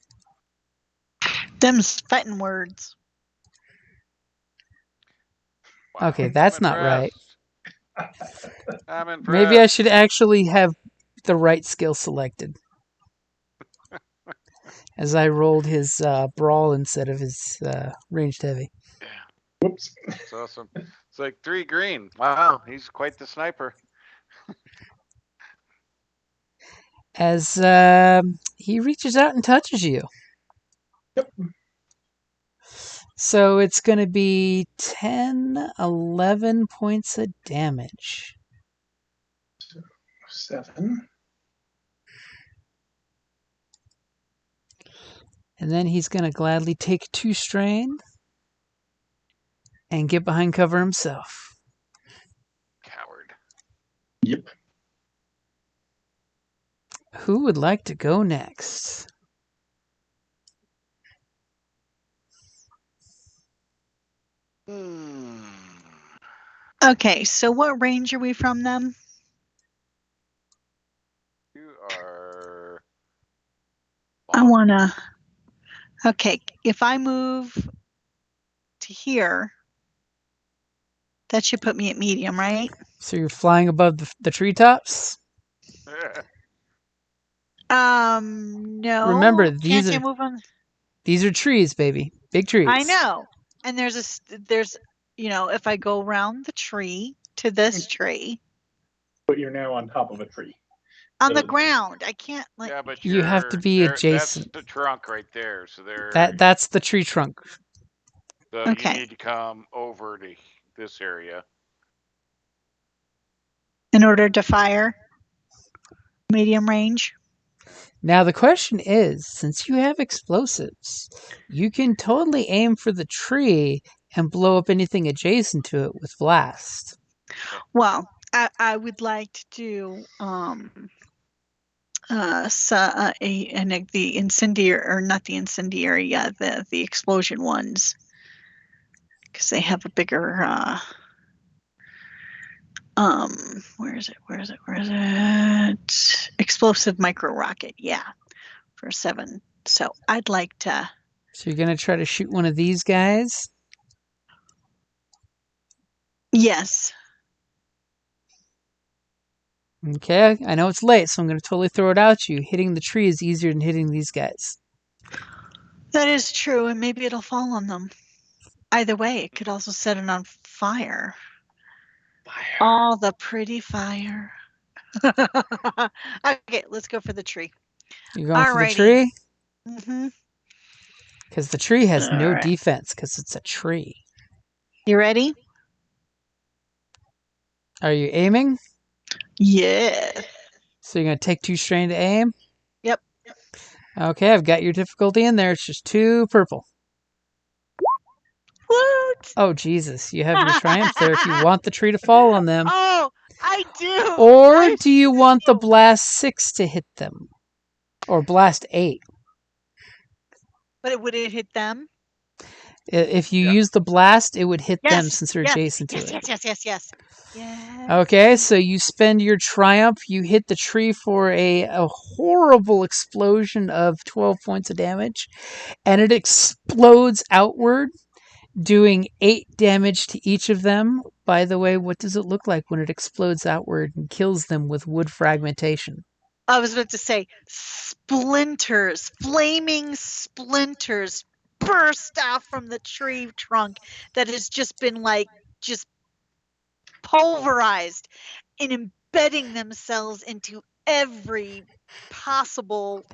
Them's fighting words. Wow. Okay, that's I'm not right. impressed. I'm impressed. Maybe I should actually have the right skill selected. As I rolled his brawl instead of his ranged heavy. Yeah. Whoops. That's awesome. It's like 3 green. Wow, he's quite the sniper. As he reaches out and touches you. Yep. So it's going to be 10, 11 points of damage. 7. And then he's going to gladly take 2 strain and get behind cover himself. Coward. Yep. Who would like to go next? Okay, so what range are we from them? You are. I wanna. Okay, if I move to here, that should put me at medium, right? So you're flying above the treetops? No. Remember, Can't I move on? These are trees, baby. Big trees. I know. And there's if I go around the tree to this tree. But you're now on top of a tree. On the ground. I can't like. Yeah, but you have to be adjacent. That's the trunk right there. So that's the tree trunk. So Okay. you need to come over to this area. In order to fire medium range. Now the question is, since you have explosives, you can totally aim for the tree and blow up anything adjacent to it with blast. Well, I would like to do the incendiary, or not the incendiary, the explosion ones, because they have a bigger where is it? Explosive micro rocket, yeah, for 7. So I'd like to. So you're gonna try to shoot one of these guys? Yes. Okay, I know it's late, so I'm gonna totally throw it out to you. Hitting the tree is easier than hitting these guys. That is true, and maybe it'll fall on them. Either way, it could also set it on fire. All the pretty fire. Okay, let's go for the tree. You're going for the tree? Mm-hmm. Because the tree has no right. defense, because it's a tree. You ready? Are you aiming? Yeah. So you're going to take 2 strain to aim? Yep. Okay, I've got your difficulty in there. It's just 2 purple. What? Oh, Jesus. You have your triumph there if you want the tree to fall on them. Oh, I do. Or do you want the blast 6 to hit them? Or blast 8? But would it hit them? If you use the blast, it would hit Yes, them since they're yes, adjacent to yes, it. Yes. Okay, so you spend your triumph. You hit the tree for a horrible explosion of 12 points of damage. And it explodes outward, doing 8 damage to each of them. By the way, what does it look like when it explodes outward and kills them with wood fragmentation? I was about to say splinters, flaming splinters burst out from the tree trunk that has just been just pulverized and embedding themselves into every possible,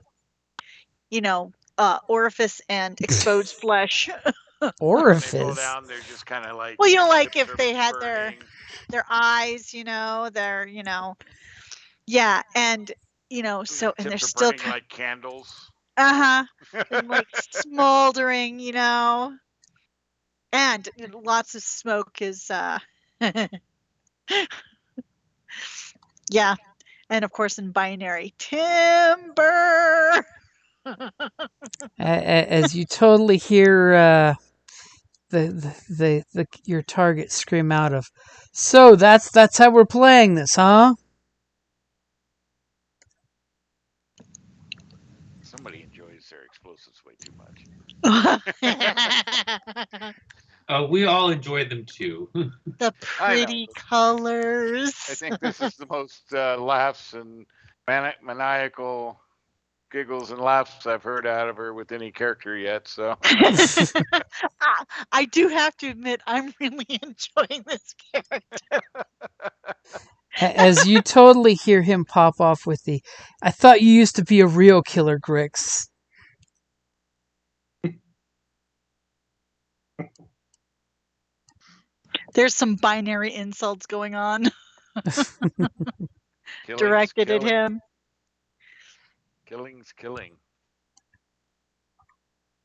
orifice and exposed flesh. When they fall Orifice. down, they're just kind of like. Well, like tips if are they had burning. their eyes, their, yeah, and so and they're Tips are still burning like candles. and like smoldering, and lots of smoke is yeah, and of course in binary timber. As you totally hear your target scream out of, "So that's how we're playing this, huh?" Somebody enjoys their explosives way too much. We all enjoyed them too. The pretty colors. I think this is the most laughs and maniacal giggles and laughs I've heard out of her with any character yet. So I do have to admit, I'm really enjoying this character. As you totally hear him pop off with the, "I thought you used to be a real killer, Grix." There's some binary insults going on. Directed at him. Killing's killing.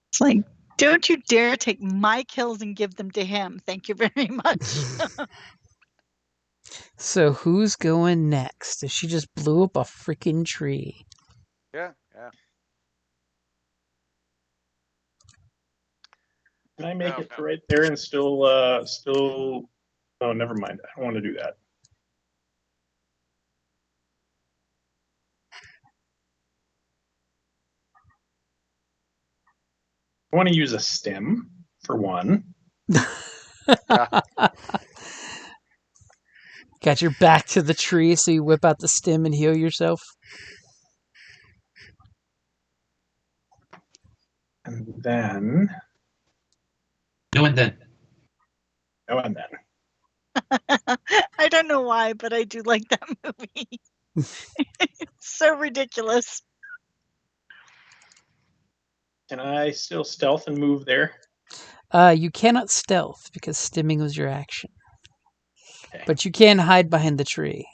It's like, don't you dare take my kills and give them to him. Thank you very much. So who's going next? She just blew up a freaking tree. Yeah. Can I make it to right there and still? Oh, never mind. I don't want to do that. I want to use a stem for one. Got your back to the tree, so you whip out the stem and heal yourself. And then. No and then. Oh, and then. I don't know why, but I do like that movie. It's so ridiculous. Can I still stealth and move there? You cannot stealth because stimming was your action. Okay. But you can hide behind the tree.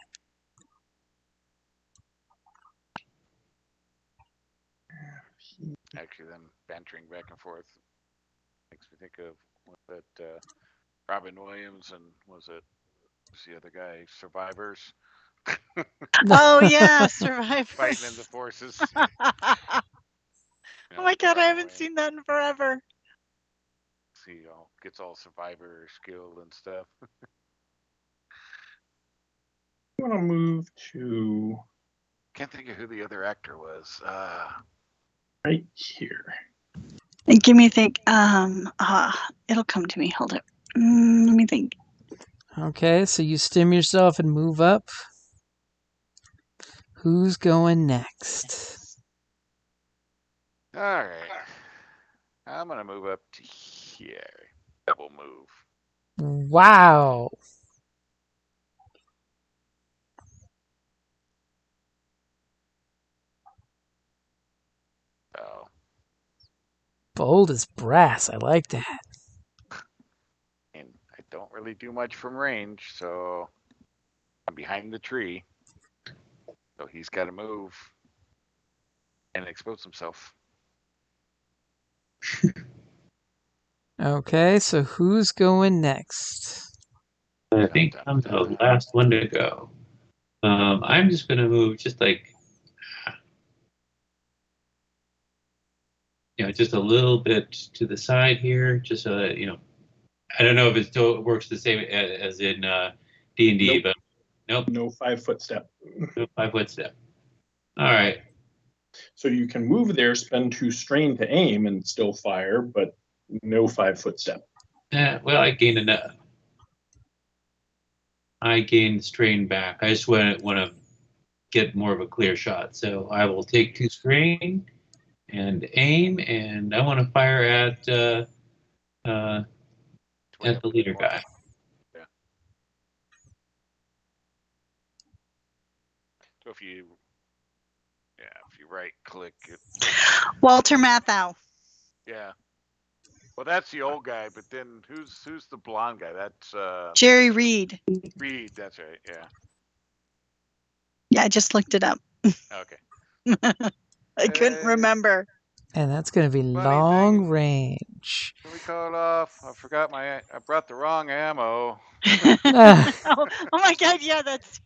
Actually, them bantering back and forth makes me think of that Robin Williams and what's the other guy, Survivors. Oh yeah, Survivors. Fighting in the forces. Oh my god, I haven't seen that in forever. See, gets all survivor skill and stuff. I want to move to. Can't think of who the other actor was. Right here. Give me a think. It'll come to me. Hold it. Let me think. Okay, so you stim yourself and move up. Who's going next? All right. I'm going to move up to here. Double move. Wow. Oh. Bold as brass. I like that. And I don't really do much from range, so I'm behind the tree. So he's got to move and expose himself. Okay, so who's going next? I think I'm the last one to go. I'm just going to move just like, just a little bit to the side here. Just, I don't know if it still works the same as in D&D, Nope. but nope. No 5-foot step. No 5-foot step. All right. So you can move there, spend 2 strain to aim, and still fire, but no 5-foot step. Well, I gained enough. I gained strain back. I just want to get more of a clear shot. So I will take 2 strain and aim, and I want to fire at the leader guy. Yeah. So if you right click it. Walter Matthau. Yeah. Well, that's the old guy, but then who's the blonde guy? That's Jerry Reed. Reed. That's right. Yeah. Yeah, I just looked it up. Okay. I couldn't remember. And that's going to be Funny long thing. range. We call it off. I brought the wrong ammo. Oh my God! Yeah, that's.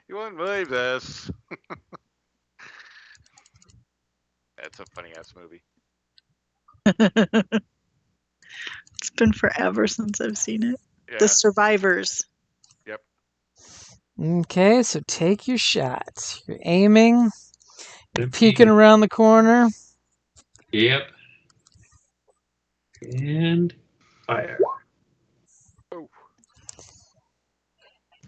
You wouldn't believe this. That's a funny ass movie. It's been forever since I've seen it. Yeah. The Survivors. Yep. Okay, so take your shots. You're aiming, you're peeking around the corner. Yep. And fire. Oh.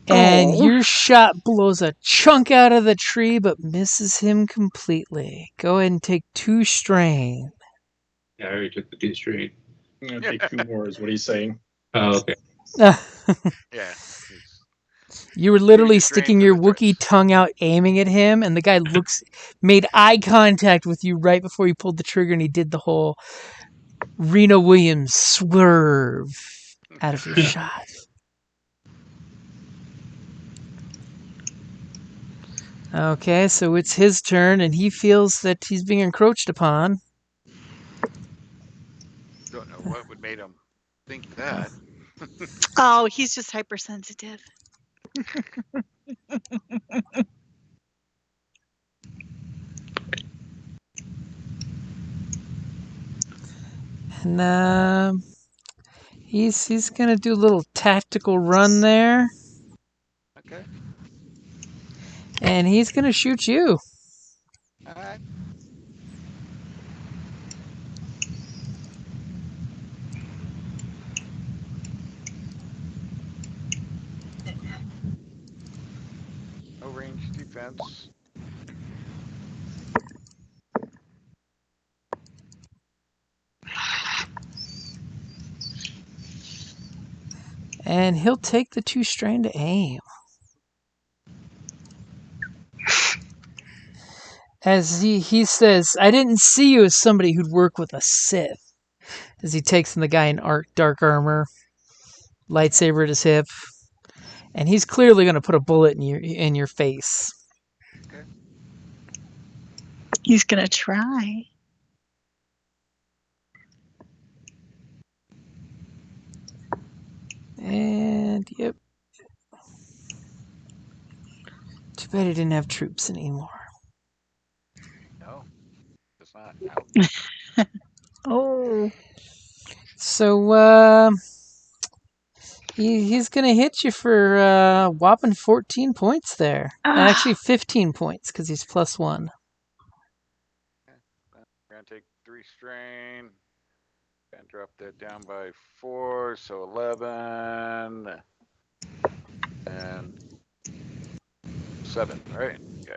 And your shot blows a chunk out of the tree, but misses him completely. Go ahead and take 2 strain. Yeah, I already took the 2 strain. I'm going to take 2 more is what he's saying. Oh, okay. Yeah. You were literally strain sticking for your the Wookiee threats. tongue out, aiming at him, and the guy made eye contact with you right before you pulled the trigger, and he did the whole Rena Williams swerve out of your shot. Okay, so it's his turn, and he feels that he's being encroached upon. Don't know what would make him think that. Oh, he's just hypersensitive. And he's gonna do a little tactical run there. Okay. And he's gonna shoot you. All right. No range defense. And he'll take the 2 strain to aim. As he says, I didn't see you as somebody who'd work with a Sith. As he takes in the guy in dark armor, lightsaber at his hip. And he's clearly going to put a bullet in your face. Okay. He's gonna try. And yep. Too bad he didn't have troops anymore. No, it's not. Out. Oh. So he's gonna hit you for whopping 14 points there. Actually 15 points because he's +1. Okay. We're gonna take 3 strain. And drop that down by 4, so 11. And 7, right? Yeah.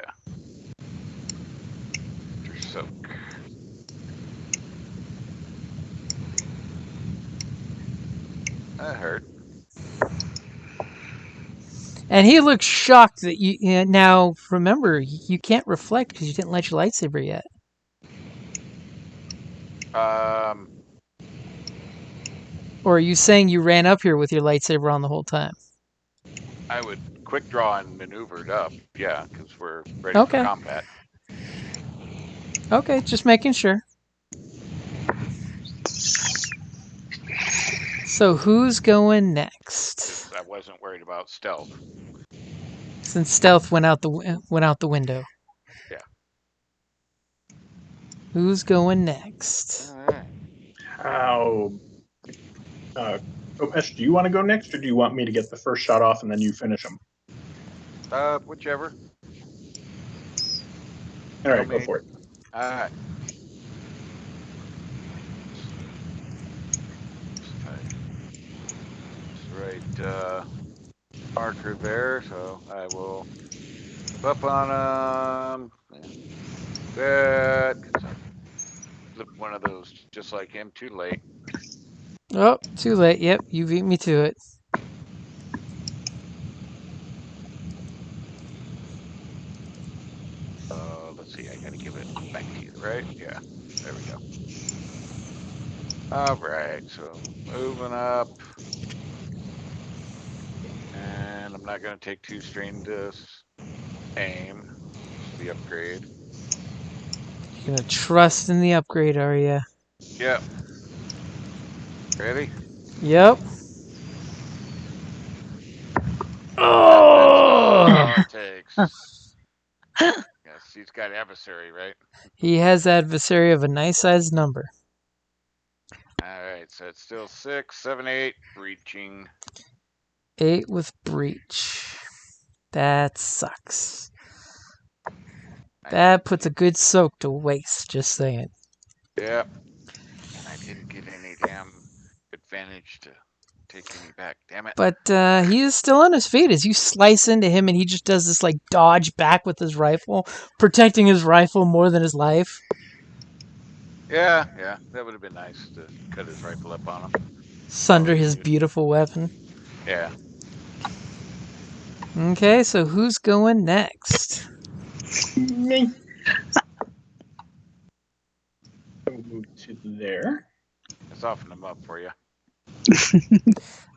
After soak. That hurt. And he looks shocked that you. Now remember, you can't reflect because you didn't light your lightsaber yet. Or are you saying you ran up here with your lightsaber on the whole time? I would quick draw and maneuver it up. Yeah, because we're ready for combat. Okay, just making sure. So who's going next? I wasn't worried about stealth. Since stealth went out the window. Yeah. Who's going next? All right. Kopesh, do you want to go next, or do you want me to get the first shot off and then you finish them? Whichever. All right, go for it. All right. Right marker there, so I will up on that. 'Cause I flipped one of those just like him too late. Oh, too late. Yep, you beat me to it. Let's see. I gotta give it back to you, right? Yeah. There we go. All right. So moving up, and I'm not gonna take 2 strain to aim. Use the upgrade. You're gonna trust in the upgrade, are you? Yep. Ready? Yep. That's Oh! all it takes. Yes, he's got adversary, right? He has adversary of a nice sized number. All right, so it's still 6, 7, 8, breaching. 8 with breach. That sucks. That puts a good soak to waste, just saying. Yep. And I didn't get any damn advantage to take any back. Damn it. But he is still on his feet as you slice into him and he just does this like dodge back with his rifle, protecting his rifle more than his life. Yeah, that would have been nice to cut his rifle up on him. Sunder Oh, his shoot. beautiful weapon. Yeah. Okay, so who's going next? Me. I'll move to there. I softened him up for you.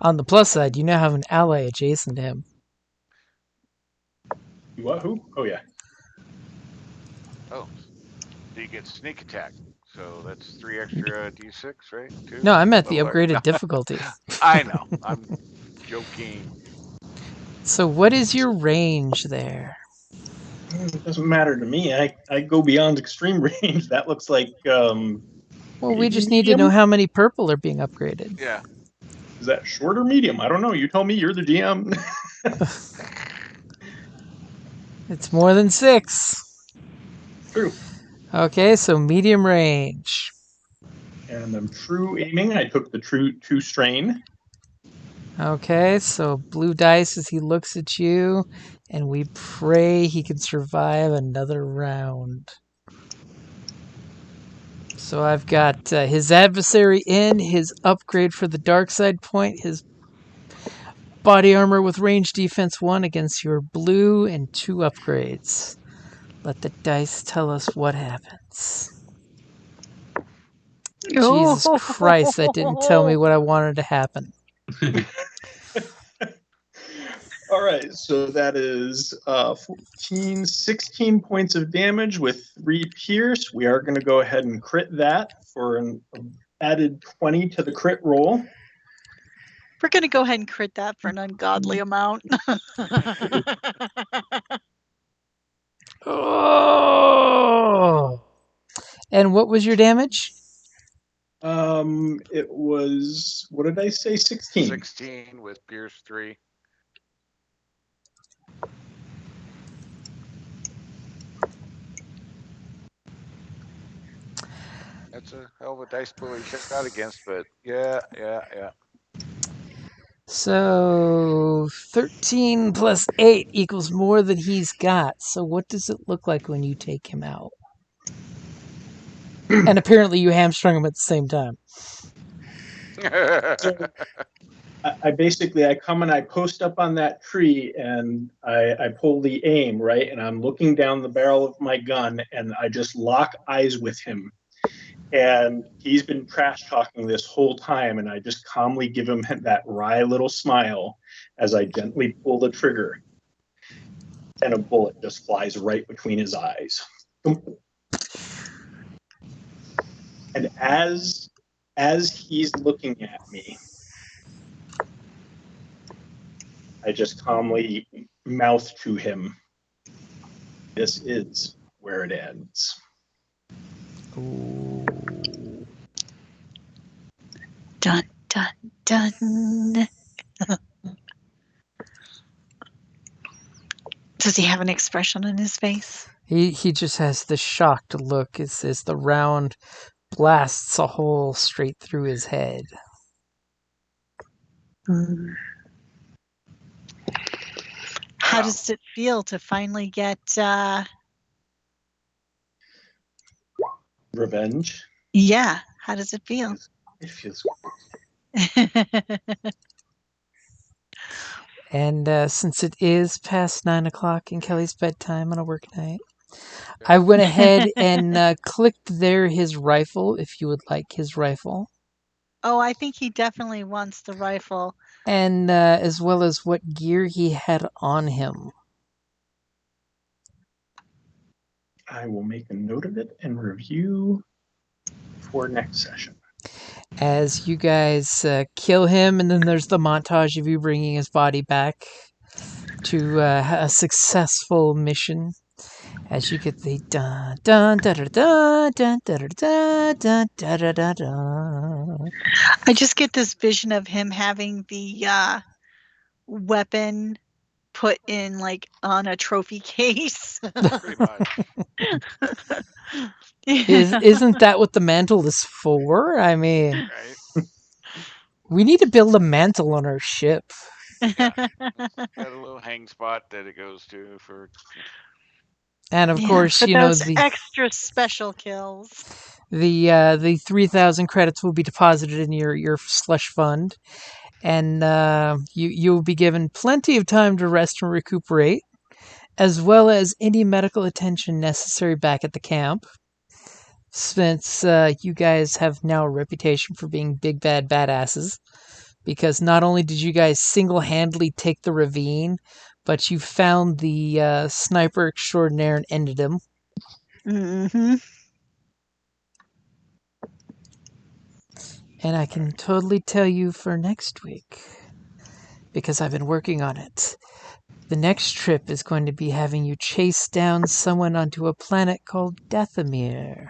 On the plus side, you now have an ally adjacent to him. What? Who? Oh yeah. Oh, so you get sneak attack. So that's 3 extra d6, right? 2? No, I'm at the Oh, upgraded difficulty. I know. I'm joking. So what is your range there? It doesn't matter to me. I go beyond extreme range. That looks like Well, we just need to know how many purple are being upgraded. Yeah. Is that short or medium? I don't know. You tell me. You're the GM. It's more than 6. True. Okay, so medium range. And I'm true aiming. I took the true 2 strain. Okay, so blue dice as he looks at you, and we pray he can survive another round. So I've got his adversary in, his upgrade for the dark side point, his body armor with range defense 1 against your blue, and 2 upgrades. Let the dice tell us what happens. Jesus Christ, that didn't tell me what I wanted to happen. All right, so that is 14, 16 points of damage with 3 pierce. We are going to go ahead and crit that for an added 20 to the crit roll. We're going to go ahead and crit that for an ungodly amount. Oh! And what was your damage? It was, what did I say? 16. 16 with Pierce 3. That's a hell of a dice pool he shot against, but yeah. So 13 plus 8 equals more than he's got. So what does it look like when you take him out? And apparently you hamstrung him at the same time. So I basically, I come and I post up on that tree and I pull the aim, right? And I'm looking down the barrel of my gun and I just lock eyes with him. And he's been trash talking this whole time, and I just calmly give him that wry little smile as I gently pull the trigger. And a bullet just flies right between his eyes. And as he's looking at me, I just calmly mouth to him, "This is where it ends." Ooh. Dun, dun, dun. Does he have an expression on his face? He just has the shocked look as the round blasts a hole straight through his head. How does it feel to finally get revenge. Yeah. How does it feel? It feels And since it is past 9 o'clock in Kelly's bedtime on a work night, I went ahead and clicked there his rifle, if you would like his rifle. Oh, I think he definitely wants the rifle. And as well as what gear he had on him. I will make a note of it and review for next session. As you guys kill him, and then there's the montage of you bringing his body back to a successful mission. As you get the dun dun da da da dun da da da da da da da. I just get this vision of him having the weapon put in like on a trophy case. Pretty much. Isn't that what the mantle is for? I mean, Right? we need to build a mantle on our ship. Yeah. Got a little hang spot that it goes to for. And of Yeah, course, for you know, those extra special kills. the 3,000 credits will be deposited in your slush fund, and you'll be given plenty of time to rest and recuperate, as well as any medical attention necessary back at the camp. Since you guys have now a reputation for being big bad badasses, because not only did you guys single-handedly take the ravine, but you found the sniper extraordinaire and ended him. Mm-hmm. And I can totally tell you for next week, because I've been working on it. The next trip is going to be having you chase down someone onto a planet called Dathomir.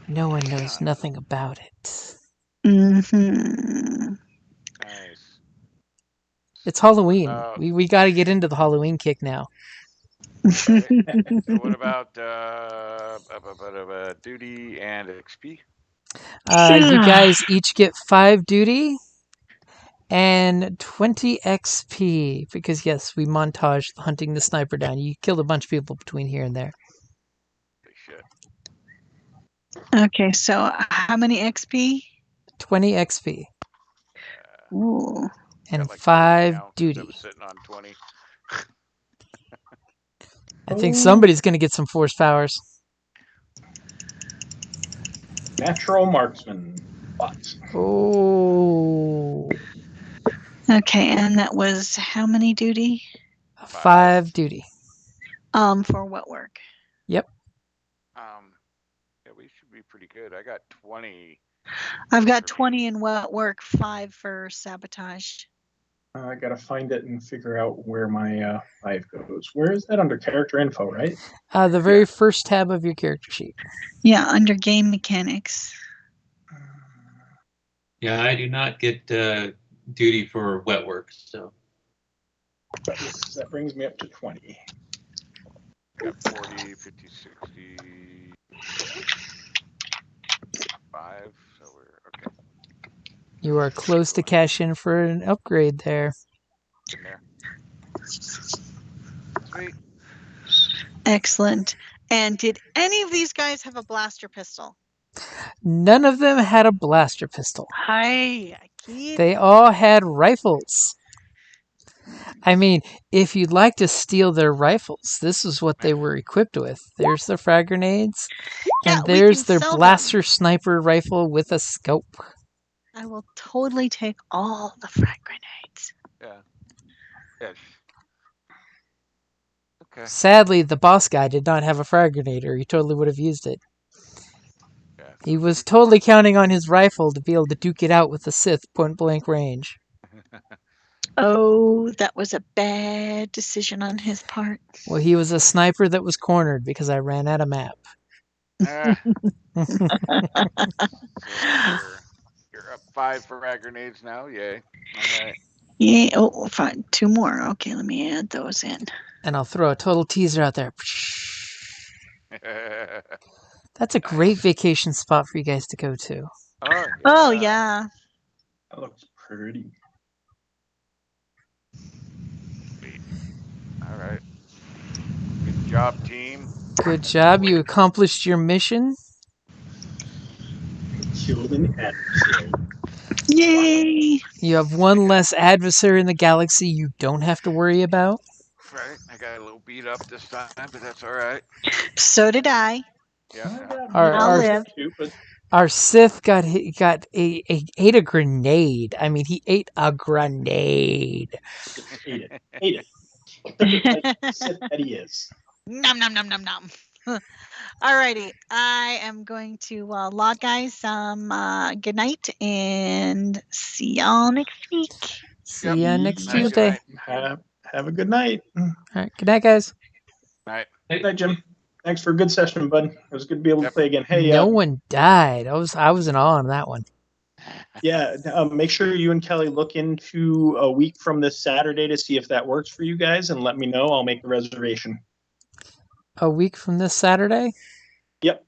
No one knows nothing about it. Mm-hmm. Nice. It's Halloween. Uh, We got to get into the Halloween kick now. So what about duty and XP? You guys each get 5 duty and 20 XP, because yes, we montaged hunting the sniper down. You killed a bunch of people between here and there. Holy shit. Okay, so how many XP? 20 XP. Ooh. And Got like 5 now, 'cause I duty. was sitting on 20. I think somebody's going to get some force powers. Natural marksman. But Oh. Okay, and that was how many duty? 5 duty. For what work? Yep. Yeah, we should be pretty good. I got 20. I've got 20 in what work, 5 for sabotage. I gotta find it and figure out where my 5 goes. Where is that? Under character info, right? The very first tab of your character sheet. Yeah, under game mechanics. Yeah, I do not get duty for wet work, so. That brings me up to 20. Got 40, 50, 60, 5. So we're okay. You are close to cash in for an upgrade there. In there. Sweet. Excellent. And did any of these guys have a blaster pistol? None of them had a blaster pistol. Hi, keep. They all had rifles. I mean, if you'd like to steal their rifles, this is what they were equipped with. There's their frag grenades, Yeah, and there's their sell them. blaster sniper rifle with a scope. I will totally take all the frag grenades. Yeah. Yeah. Okay. Sadly, the boss guy did not have a frag grenade, or he totally would have used it. Yeah, He was totally counting on his rifle to be able to duke it out with the Sith point blank range. Oh, that was a bad decision on his part. Well, he was a sniper that was cornered because I ran out of map. So you're up 5 frag grenades now. Yay. All right. Yeah. Oh, fine. 2 more. Okay, let me add those in. And I'll throw a total teaser out there. That's a great vacation spot for you guys to go to. Oh, yeah. That looks pretty. All right. Good job, team. Good job. You accomplished your mission. killed an adversary. Yay! You have one less adversary in the galaxy you don't have to worry about. Right. I got a little beat up this time, but that's all right. So did I. Yeah. I got Our- beat our- up live. too, but Our Sith ate a grenade. I mean, he ate a grenade. just ate it. Ate it. Took it like the Sith that he is. Nom nom nom nom nom. Alrighty, I am going to log guys. Good night and see y'all next week. See Yep. ya next Night, good Tuesday. night. Have a good night. All right, good night, guys. Night. Good night, Jim. Thanks for a good session, bud. It was good to be able to Yep. play again. Hey, No one died. I was in awe on that one. yeah, make sure you and Kelly look into a week from this Saturday to see if that works for you guys, and let me know. I'll make the reservation. A week from this Saturday. Yep.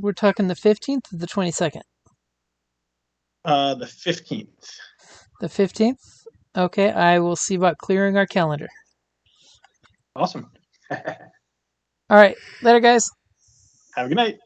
We're talking the 15th or the 22nd. The 15th. The 15th. Okay, I will see about clearing our calendar. Awesome. All right, later, guys. Have a good night.